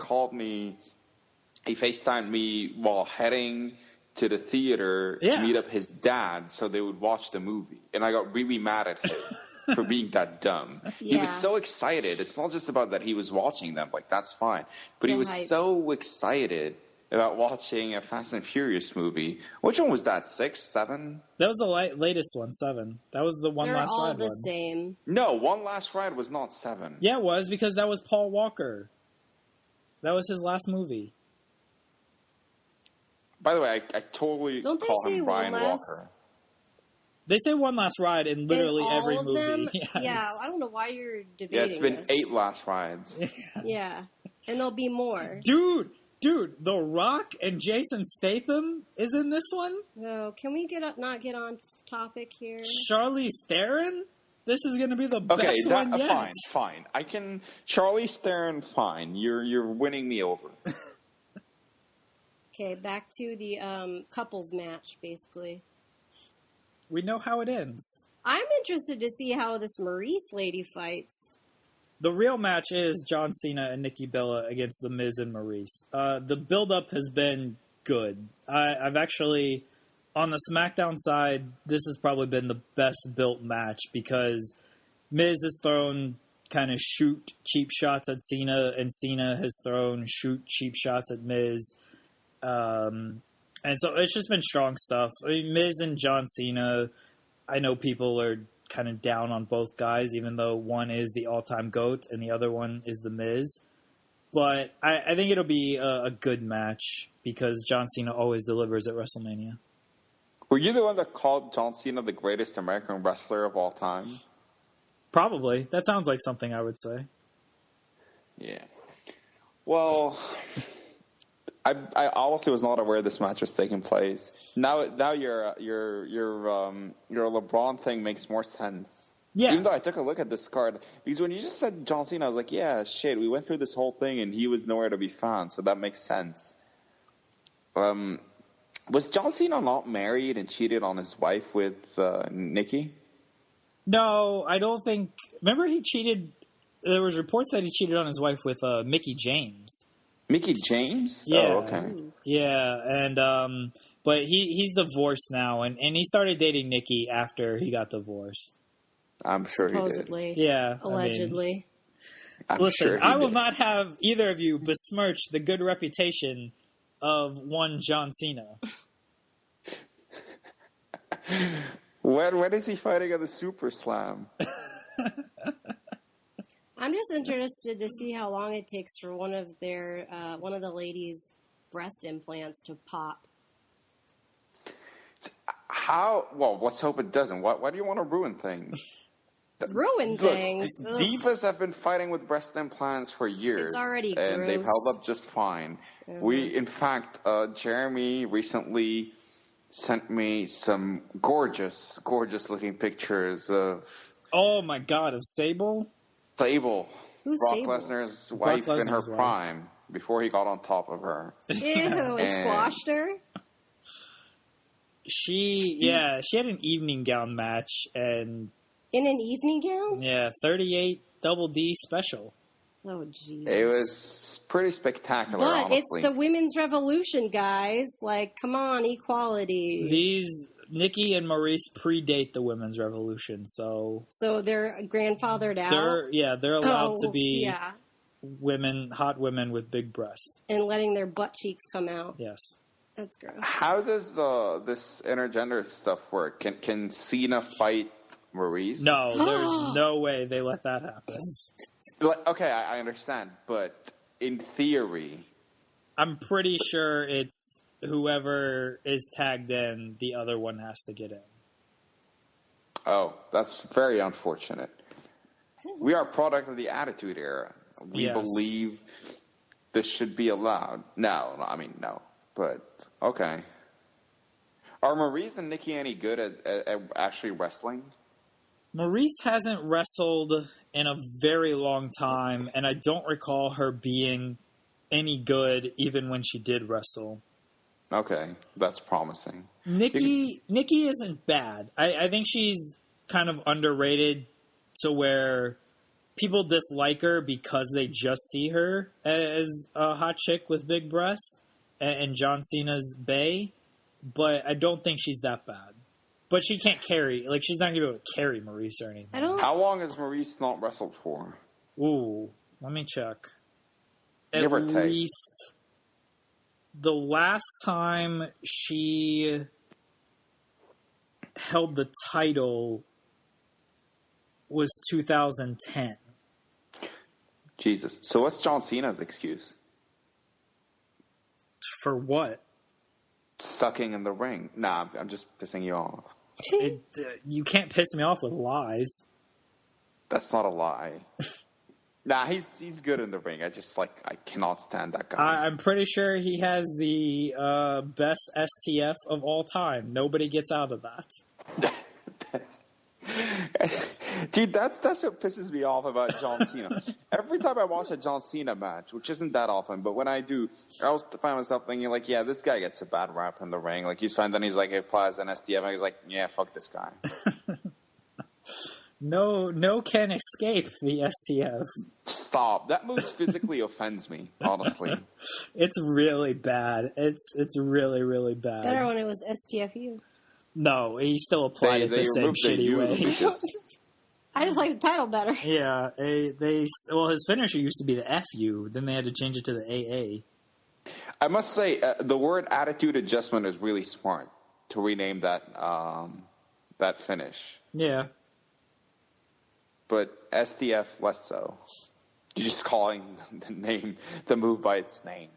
FaceTimed me while heading to the theater to meet up his dad so they would watch the movie. And I got really mad at him for being that dumb. Yeah. He was so excited. It's not just about that he was watching them, like that's fine. But he was so excited about watching a Fast and Furious movie. Which one was that? 6, 7? That was the latest one, 7. That was the One Last Ride one. They're all the same. No, One Last Ride was not 7. Yeah, it was, because that was Paul Walker. That was his last movie. By the way, I totally call him Brian Walker. They say One Last Ride in literally every movie. Them? Yes. Yeah, I don't know why you're debating Yeah, it's been 8 last rides. Yeah, and there'll be more. Dude, The Rock and Jason Statham is in this one? No, can we not get on topic here? Charlize Theron? This is going to be the best one yet. Fine. I can... Charlize Theron, fine. You're winning me over. Okay, back to the couples match, basically. We know how it ends. I'm interested to see how this Maurice lady fights. The real match is John Cena and Nikki Bella against The Miz and Maurice. The build-up has been good. I've actually, on the SmackDown side, this has probably been the best built match because Miz has thrown kind of shoot cheap shots at Cena, and Cena has thrown shoot cheap shots at Miz. And so it's just been strong stuff. I mean, Miz and John Cena, I know people are kind of down on both guys, even though one is the all-time GOAT and the other one is The Miz. But I think it'll be a good match because John Cena always delivers at WrestleMania. Were you the one that called John Cena the greatest American wrestler of all time? Probably. That sounds like something I would say. Yeah. Well, I honestly was not aware this match was taking place. Now your LeBron thing makes more sense. Yeah. Even though I took a look at this card, because when you just said John Cena, I was like, yeah, shit, we went through this whole thing and he was nowhere to be found, so that makes sense. Was John Cena not married and cheated on his wife with Nikki? No, I don't think... Remember he cheated... There was reports that he cheated on his wife with Mickie James. Mickie James? Yeah. Oh, okay. Yeah, and... But he's divorced now, and he started dating Nikki after he got divorced. I'm sure Supposedly. he did. Yeah. Allegedly. Listen, I will not have either of you besmirch the good reputation of one John Cena. When is he fighting at the Super Slam? I'm just interested to see how long it takes for one of the ladies' breast implants to pop. How? Well, let's hope it doesn't. Why do you want to ruin things? Ruin things. Divas have been fighting with breast implants for years. It's already and gross. They've held up just fine. In fact, Jeremy recently sent me some gorgeous looking pictures of... Oh my god, of Sable? Sable. Who's Brock Sable? Lesnar's wife in her prime, before he got on top of her. Ew, and squashed her? She had an evening gown match, and... In an evening gown? Yeah, 38 Double D special. Oh, Jesus. It was pretty spectacular, But honestly. it's the women's revolution, guys. Like, come on, equality. Nikki and Maurice predate the women's revolution, so... So they're grandfathered out? They're allowed to be yeah. hot women with big breasts. And letting their butt cheeks come out. Yes. That's gross. How does this intergender stuff work? Can Cena fight Maurice? No, there's no way they let that happen. Okay, I understand, but in theory... I'm pretty sure it's whoever is tagged in, the other one has to get in. Oh, that's very unfortunate. We are a product of the Attitude Era. We believe this should be allowed. No. But, okay. Are Maurice and Nikki any good at actually wrestling? Maurice hasn't wrestled in a very long time, and I don't recall her being any good even when she did wrestle. Okay, that's promising. Nikki isn't bad. I think she's kind of underrated to where people dislike her because they just see her as a hot chick with big breasts and John Cena's bae, but I don't think she's that bad. But she can't carry, she's not going to be able to carry Maurice or anything. How long has Maurice not wrestled for? Ooh, let me check. Give or At take. least the last time she held the title was 2010. Jesus. So what's John Cena's excuse? For what? Sucking in the ring. Nah, I'm just pissing you off. You can't piss me off with lies. That's not a lie. Nah, he's good in the ring. I cannot stand that guy. I'm pretty sure he has the best STF of all time. Nobody gets out of that. Dude, that's what pisses me off about John Cena. Every time I watch a John Cena match, which isn't that often, but when I do, I always find myself thinking, yeah, this guy gets a bad rap in the ring. He's fine, then he's he applies an STF, and he's like, yeah, fuck this guy. No can escape the STF. Stop. That move physically offends me, honestly. It's really bad. It's really, really bad. Better when it was STFU. No, he still applied it the same shitty way. I just like the title better. Yeah, his finisher used to be the FU, then they had to change it to the AA. I must say, the word attitude adjustment is really smart to rename that finish. Yeah. But STF less so. You're just calling the move by its name.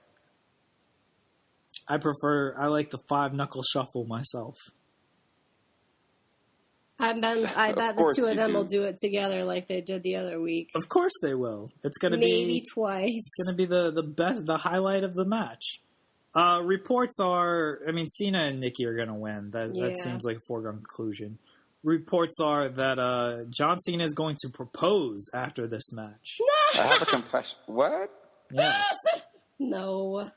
I like the 5-knuckle shuffle myself. I bet the two of them will do it together like they did the other week. Of course they will. It's going to be maybe twice. It's going to be the highlight of the match. Reports are, Cena and Nikki are going to win. That seems like a foregone conclusion. Reports are that John Cena is going to propose after this match. I have a confession. What? Yes. No.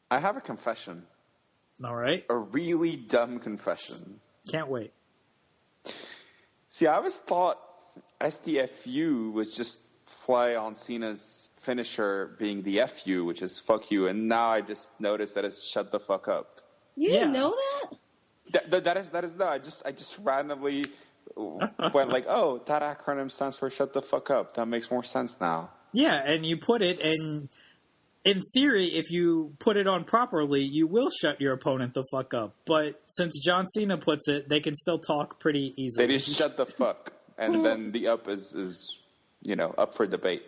I have a confession. All right. A really dumb confession. Can't wait. See, I always thought STFU was just play on Cena's finisher being the FU, which is fuck you, and now I just noticed that it's shut the fuck up. You didn't know that? That is no. I just randomly went like, oh, that acronym stands for shut the fuck up. That makes more sense now. Yeah, and you put it, and in theory, if you put it on properly, you will shut your opponent the fuck up. But since John Cena puts it, they can still talk pretty easily. They just shut the fuck, and then the up is up for debate.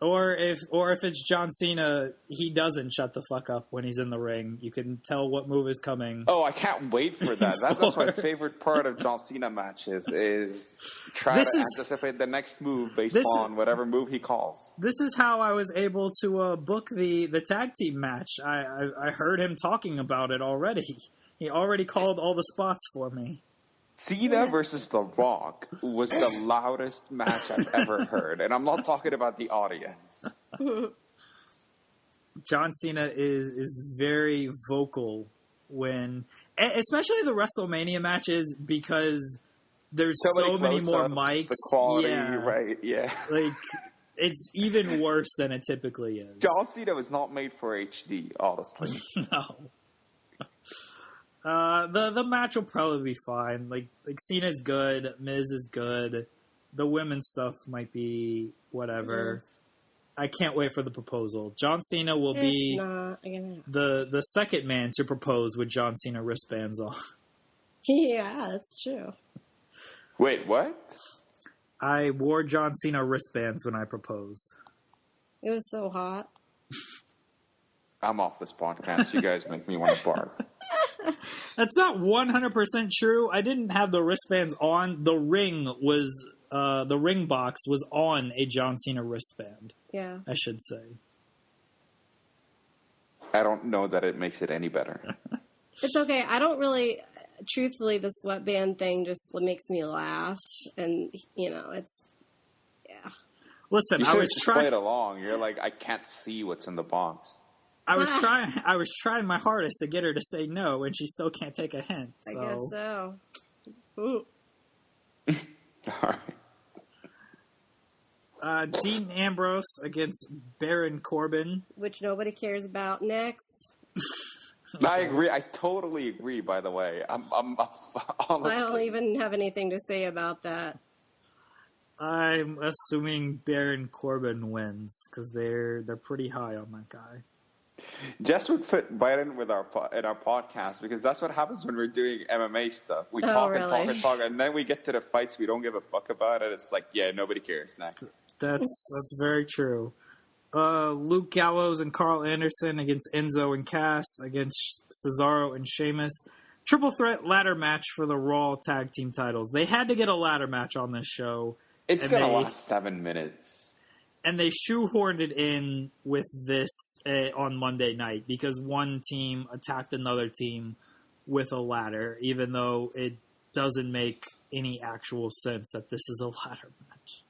Or if it's John Cena, he doesn't shut the fuck up when he's in the ring. You can tell what move is coming. Oh, I can't wait for that. That's my favorite part of John Cena matches is try to anticipate the next move based on whatever move he calls. This is how I was able to book the tag team match. I heard him talking about it already. He already called all the spots for me. Cena versus The Rock was the loudest match I've ever heard. And I'm not talking about the audience. John Cena is very vocal especially the Wrestlemania matches, because there's so many more mics. The quality, right, yeah. Like, it's even worse than it typically is. John Cena was not made for HD, honestly. No. The match will probably be fine. Like Cena's good, Miz is good. The women's stuff might be whatever. I can't wait for the proposal. John Cena will be the second man to propose with John Cena wristbands on. Yeah, that's true. Wait, what? I wore John Cena wristbands when I proposed. It was so hot. I'm off this podcast. You guys make me want to bark. That's not 100% true. I didn't have the wristbands on. The ring box was on a John Cena wristband. Yeah. I should say. I don't know that it makes it any better. It's okay. I don't really... Truthfully, the sweatband thing just makes me laugh. And, it's... Yeah. Listen, I was trying... play it along. You're like, I can't see what's in the box. I was trying my hardest to get her to say no, and she still can't take a hint. So. I guess so. Ooh. All right. Dean Ambrose against Baron Corbin, which nobody cares about. Next. I agree. I totally agree. By the way, I'm honestly... I don't even have anything to say about that. I'm assuming Baron Corbin wins because they're pretty high on that guy. Jess would fit right in with our podcast because that's what happens when we're doing MMA stuff. We talk and talk, and then we get to the fights we don't give a fuck about it. It's like, yeah, nobody cares. Next. That's very true. Luke Gallows and Carl Anderson against Enzo and Cass, against Cesaro and Sheamus. Triple threat ladder match for the Raw tag team titles. They had to get a ladder match on this show. It's going to last 7 minutes. And they shoehorned it in with this on Monday night because one team attacked another team with a ladder, even though it doesn't make any actual sense that this is a ladder match.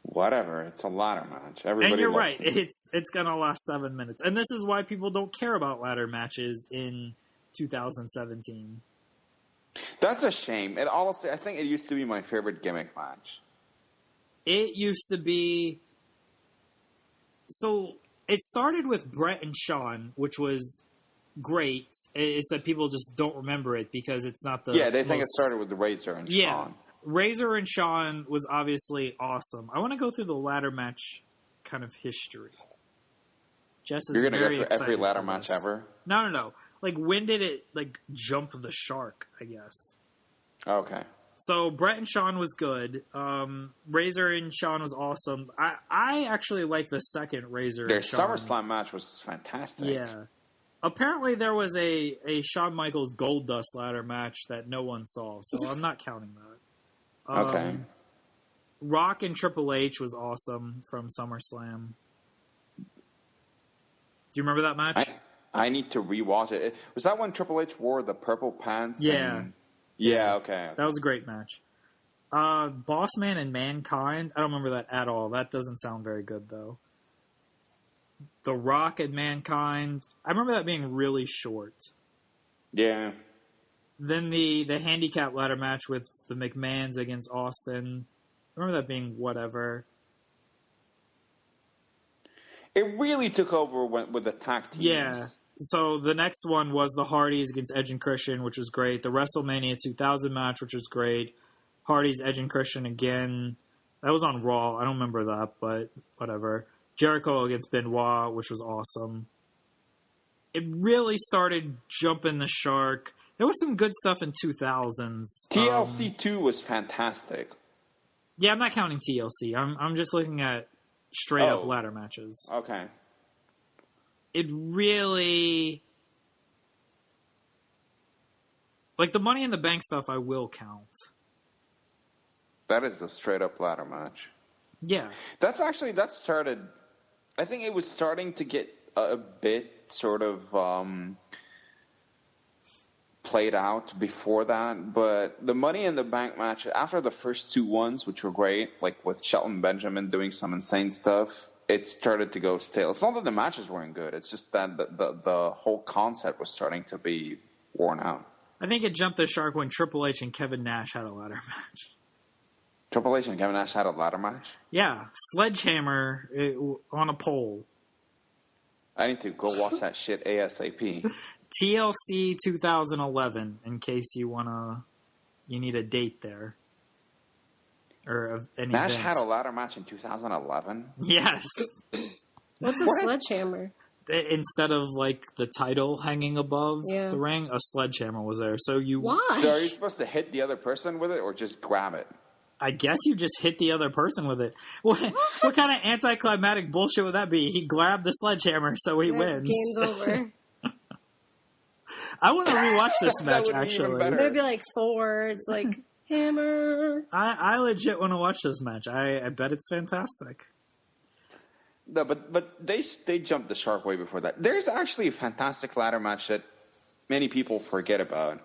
Whatever, it's a ladder match. Everybody and you're right, it's going to last 7 minutes. And this is why people don't care about ladder matches in 2017. That's a shame. And honestly, I think it used to be my favorite gimmick match. It used to be... So, it started with Brett and Shawn, which was great. It's that people just don't remember it because it's not the... Yeah, they think it started with the Razor and Shawn. Razor and Shawn was obviously awesome. I want to go through the ladder match kind of history. Jess is You're going to go through every ladder match ever? No. Like, when did it, jump the shark, I guess? Okay. So Brett and Sean was good. Razor and Sean was awesome. I actually like the second Razor Their and Sean. SummerSlam match was fantastic. Yeah. Apparently there was a Shawn Michaels Goldust ladder match that no one saw, so I'm not counting that. Okay. Rock and Triple H was awesome from SummerSlam. Do you remember that match? I need to rewatch it. Was that when Triple H wore the purple pants? Yeah. Yeah, okay. That was a great match. Boss Man and Mankind. I don't remember that at all. That doesn't sound very good, though. The Rock and Mankind. I remember that being really short. Yeah. Then the handicap ladder match with the McMahons against Austin. I remember that being whatever. It really took over with the tag teams. Yeah. So the next one was the Hardys against Edge and Christian, which was great. The WrestleMania 2000 match, which was great. Hardys, Edge and Christian again. That was on Raw. I don't remember that, but whatever. Jericho against Benoit, which was awesome. It really started jumping the shark. There was some good stuff in 2000s. TLC 2 was fantastic. Yeah, I'm not counting TLC. I'm just looking at straight up ladder matches. Okay. It really... Like, the Money in the Bank stuff I will count. That is a straight up ladder match. Yeah. That started... I think it was starting to get a bit sort of played out before that, but the Money in the Bank match, after the first two ones, which were great, like with Shelton Benjamin doing some insane stuff, it started to go stale. It's not that the matches weren't good, it's just that the whole concept was starting to be worn out. I think it jumped the shark when Triple H and Kevin Nash had a ladder match. Triple H and Kevin Nash had a ladder match? Yeah, sledgehammer on a pole. I need to go watch that shit ASAP. TLC 2011, in case you need a date there. Or an Nash event. had a ladder match in 2011? Yes. What's a sledgehammer? Instead of, like, the title hanging above the ring, a sledgehammer was there. So Why? So are you supposed to hit the other person with it or just grab it? I guess you just hit the other person with it. What kind of anticlimactic bullshit would that be? He grabbed the sledgehammer, so he wins. Game's over. I want to rewatch this match, actually. It'd be like Thor. It's like, hammer. I legit want to watch this match. I bet it's fantastic. No, but they jumped the shark way before that. There's actually a fantastic ladder match that many people forget about.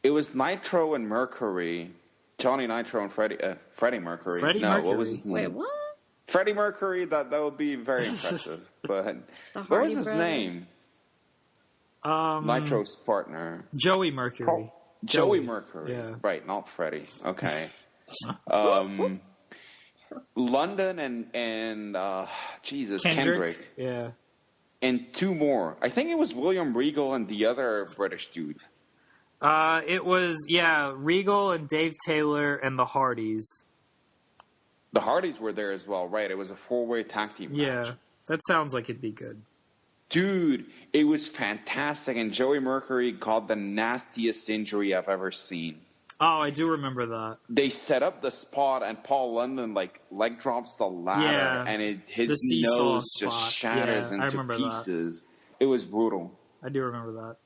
It was Nitro and Mercury, Johnny Nitro and Freddie Mercury. Mercury. What was his name? Wait, what? Freddie Mercury. That would be very impressive. But what was his name? Nitro's partner. Joey Mercury. Joey Mercury. Yeah. Right, not Freddie. Okay. London and Jesus, Kendrick. Yeah. And two more. I think it was William Regal and the other British dude. It was, Regal and Dave Taylor and the Hardys. The Hardys were there as well, right? It was a 4-way tag team match. Yeah, that sounds like it'd be good. Dude, it was fantastic, and Joey Mercury got the nastiest injury I've ever seen. Oh, I do remember that. They set up the spot, and Paul London, leg drops the ladder, and his nose just shatters into pieces. That. It was brutal. I do remember that.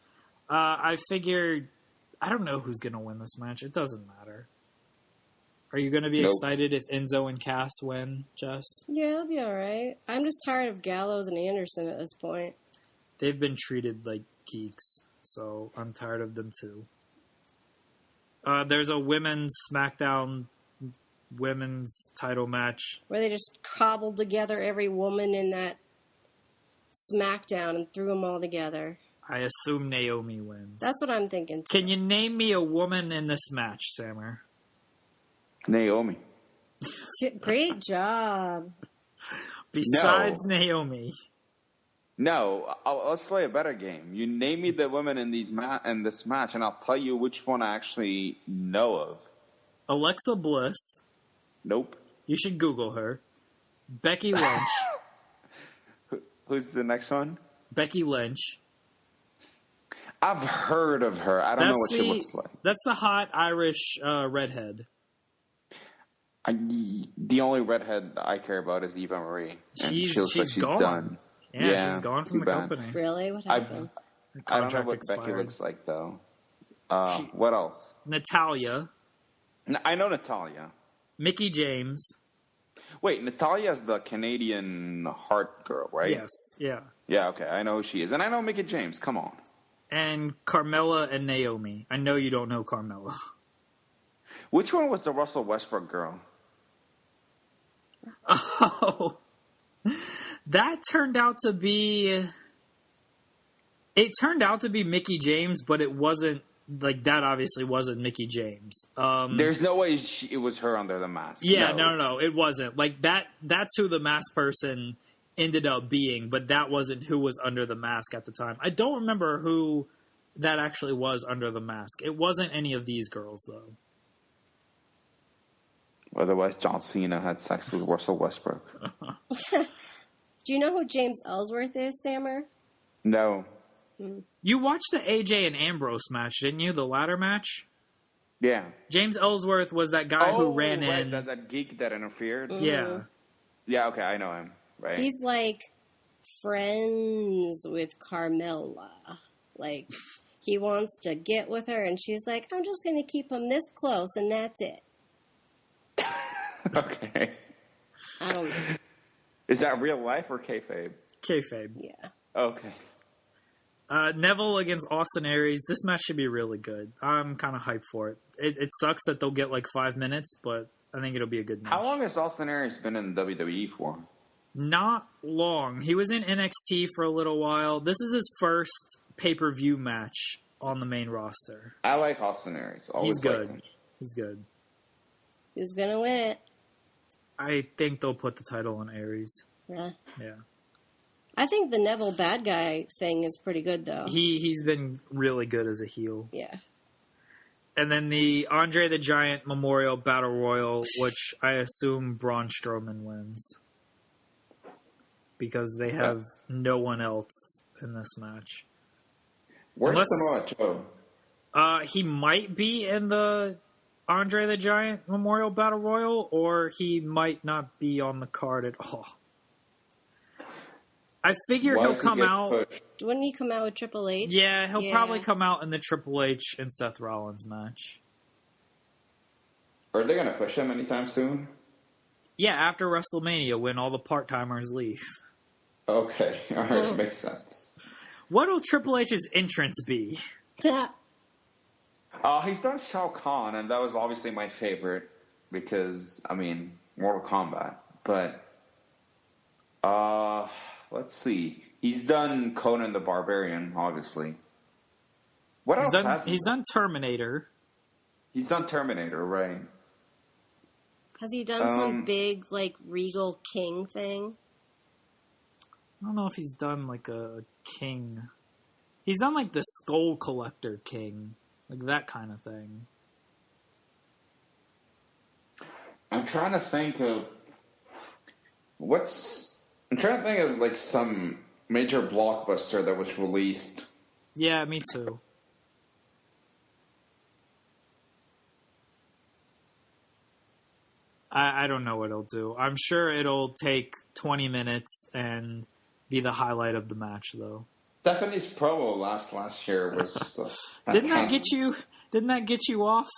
I figured, I don't know who's going to win this match. It doesn't matter. Are you going to be excited if Enzo and Cass win, Jess? Yeah, I'll be all right. I'm just tired of Gallows and Anderson at this point. They've been treated like geeks, so I'm tired of them too. There's a women's SmackDown women's title match. Where they just cobbled together every woman in that SmackDown and threw them all together. I assume Naomi wins. That's what I'm thinking too. Can you name me a woman in this match, Sammer? Naomi. Great job. Besides Naomi. No, let's play a better game. You name me the women in this match, and I'll tell you which one I actually know of. Alexa Bliss. Nope. You should Google her. Becky Lynch. Who's the next one? Becky Lynch. I've heard of her. I don't know what she looks like. That's the hot Irish redhead. The only redhead I care about is Eva Marie. She's gone. Done. Yeah, she's gone from the company. Really? What happened? I don't know what Becky looks like, though. What else? Natalia. I know Natalia. Mickie James. Wait, Natalia's the Canadian heart girl, right? Yes, yeah. Yeah, okay, I know who she is. And I know Mickie James, come on. And Carmella and Naomi. I know you don't know Carmella. Which one was the Russell Westbrook girl? Oh, that turned out to be... It turned out to be Mickie James, but it wasn't, like, that obviously wasn't Mickie James. There's no way it was her under the mask. Yeah, no, it wasn't. Like, that's who the mask person ended up being, but that wasn't who was under the mask at the time. I don't remember who that actually was under the mask. It wasn't any of these girls, though. Otherwise, John Cena had sex with Russell Westbrook. Do you know who James Ellsworth is, Sammer? No. You watched the AJ and Ambrose match, didn't you? The ladder match? Yeah. James Ellsworth was that guy who ran in. That geek that interfered? Mm-hmm. Yeah. Yeah, okay, I know him. Right. He's like friends with Carmella. Like, he wants to get with her, and she's like, I'm just going to keep him this close, and that's it. Okay. I don't know. Is that real life or kayfabe? Kayfabe. Yeah. Okay. Neville against Austin Aries. This match should be really good. I'm kind of hyped for it. It sucks that they'll get like 5 minutes, but I think it'll be a good match. How long has Austin Aries been in WWE for? Not long. He was in NXT for a little while. This is his first pay-per-view match on the main roster. I like Austin Aries. He's good. He's good. Who's going to win it? I think they'll put the title on Aries. Yeah. Yeah. I think the Neville bad guy thing is pretty good, though. He's been really good as a heel. Yeah. And then the Andre the Giant Memorial Battle Royal, which I assume Braun Strowman wins. Because they have no one else in this match. Where's Samoa Joe? He might be in the Andre the Giant Memorial Battle Royal, or he might not be on the card at all. I figure he'll come out... Wouldn't he come out with Triple H? Yeah, he'll probably come out in the Triple H and Seth Rollins match. Are they going to push him anytime soon? Yeah, after WrestleMania, when all the part-timers leave. Okay, alright, makes sense. What'll Triple H's entrance be? He's done Shao Kahn, and that was obviously my favorite, because, I mean, Mortal Kombat. But, let's see. He's done Conan the Barbarian, obviously. What else has he? He's done Terminator. He's done Terminator, right. Has he done some big, like, Regal King thing? I don't know if he's done, like, a king. He's done, like, the Skull Collector King. Like, that kind of thing. I'm trying to think of... I'm trying to think of, like, some major blockbuster that was released. Yeah, me too. I don't know what it'll do. I'm sure it'll take 20 minutes and be the highlight of the match, though. Stephanie's promo last year was... Didn't that get you off?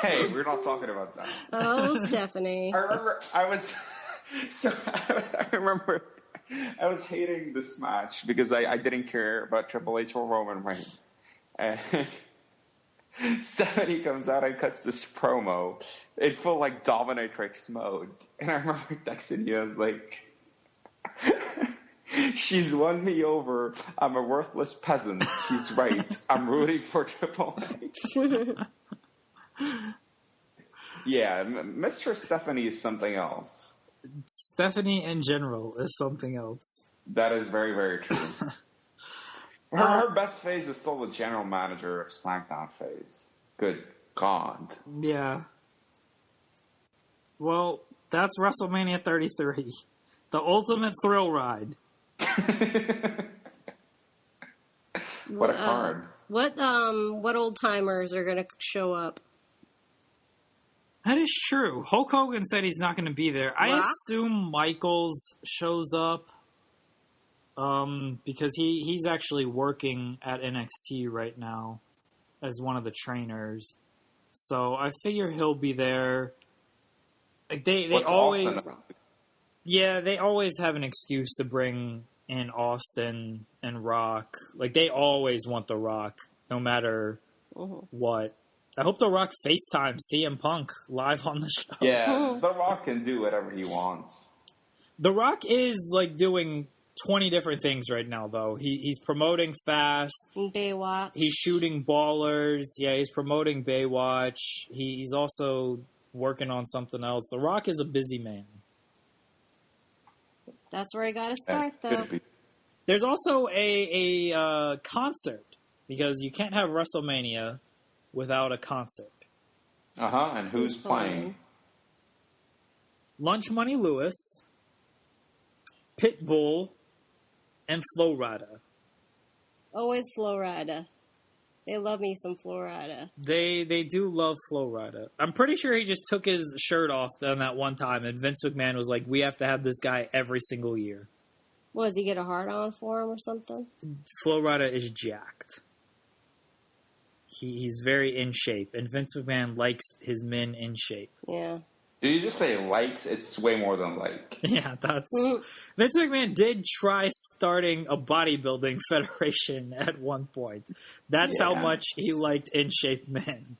Hey, we're not talking about that. Oh, Stephanie. I remember I was hating this match because I didn't care about Triple H or Roman Reigns. And Stephanie comes out and cuts this promo in full, like, dominatrix mode. And I remember texting you, I was like... She's won me over. I'm a worthless peasant. She's right. I'm rooting for Triple H. Yeah, Mistress Stephanie is something else. Stephanie in general is something else. That is very, very true. Her best phase is still the general manager of SmackDown phase. Good God. Yeah. Well, that's WrestleMania 33. The ultimate thrill ride. What a card. What old timers are going to show up? That is true. Hulk Hogan said he's not going to be there. I assume Michaels shows up because he's actually working at NXT right now as one of the trainers. So I figure he'll be there. Like they always they always have an excuse to bring in Austin and Rock. Like they always want The Rock no matter what. I hope The Rock FaceTime CM Punk live on the show. Yeah, The Rock can do whatever he wants. The Rock is like doing 20 different things right now, though. He's promoting Fast. Baywatch. He's shooting Ballers. Yeah, he's promoting Baywatch. He's also working on something else. The Rock is a busy man. That's where he got to start, though. There's also a concert, because you can't have WrestleMania without a concert. And who's playing? Lunch Money Lewis, Pitbull, and Flo Rida. Always Flo Rida. They love me some Flo Rida. They do love Flo Rida. I'm pretty sure he just took his shirt off on that one time, and Vince McMahon was like, we have to have this guy every single year. What, does he get a hard-on for him or something? Flo Rida is jacked. He's very in shape, and Vince McMahon likes his men in shape. Yeah. Did you just say likes? It's way more than like. Yeah, that's... Vince McMahon did try starting a bodybuilding federation at one point. That's how much he liked in-shape men.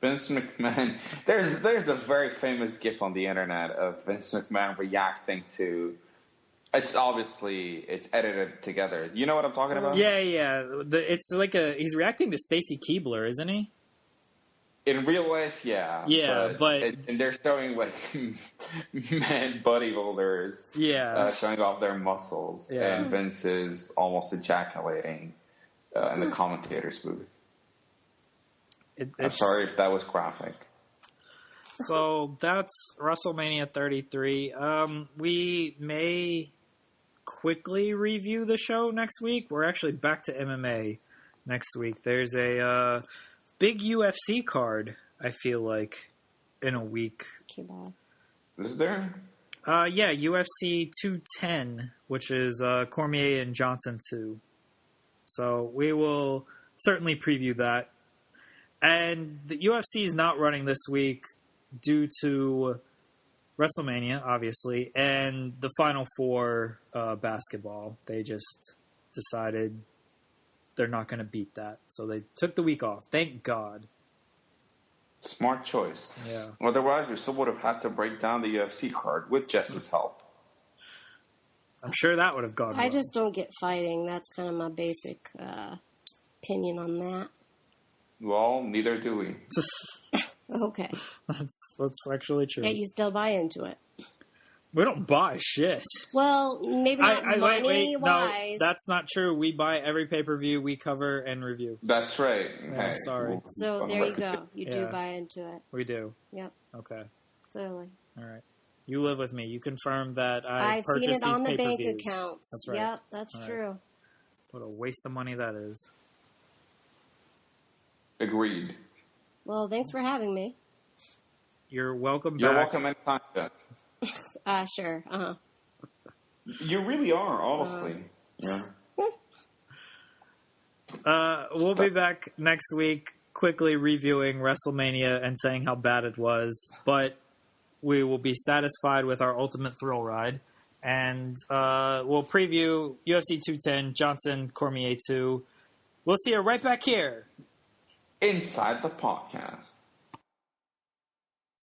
Vince McMahon... There's a very famous GIF on the internet of Vince McMahon reacting to... It's edited together. You know what I'm talking about? Yeah. It's like he's reacting to Stacy Keibler, isn't he? In real life, yeah. Yeah, but and they're showing like men bodybuilders, showing off their muscles, and Vince is almost ejaculating in the commentator's booth. I'm sorry if that was graphic. So that's WrestleMania 33. We may quickly review the show next week. We're actually back to MMA next week. There's a big UFC card, I feel like, in a week. Is there? Yeah, UFC 210, which is Cormier and Johnson 2. So we will certainly preview that. And the UFC is not running this week due to WrestleMania, obviously, and the Final Four basketball. They just decided they're not going to beat that. So they took the week off. Thank God. Smart choice. Yeah. Otherwise, we still would have had to break down the UFC card with Jess's help. I'm sure that would have gone well. I just don't get fighting. That's kind of my basic opinion on that. Well, neither do we. Okay. That's actually true. Yet you still buy into it. We don't buy shit. Well, maybe not money-wise. No, that's not true. We buy every pay-per-view we cover and review. That's right. Yeah, sorry. So there you go. You do buy into it. We do. Yep. Okay. Clearly. All right. You live with me. You confirm that I've purchased seen it on the these bank pay-per-views. accounts. That's right. Yep, that's true. What a waste of money that is. Agreed. Well, thanks for having me. You're welcome back. You're welcome anytime, Jeff. Sure. You really are, honestly. Yeah. We'll be back next week quickly reviewing WrestleMania and saying how bad it was, but we will be satisfied with our ultimate thrill ride. And we'll preview UFC 210, Johnson, Cormier 2. We'll see you right back here. Inside the podcast.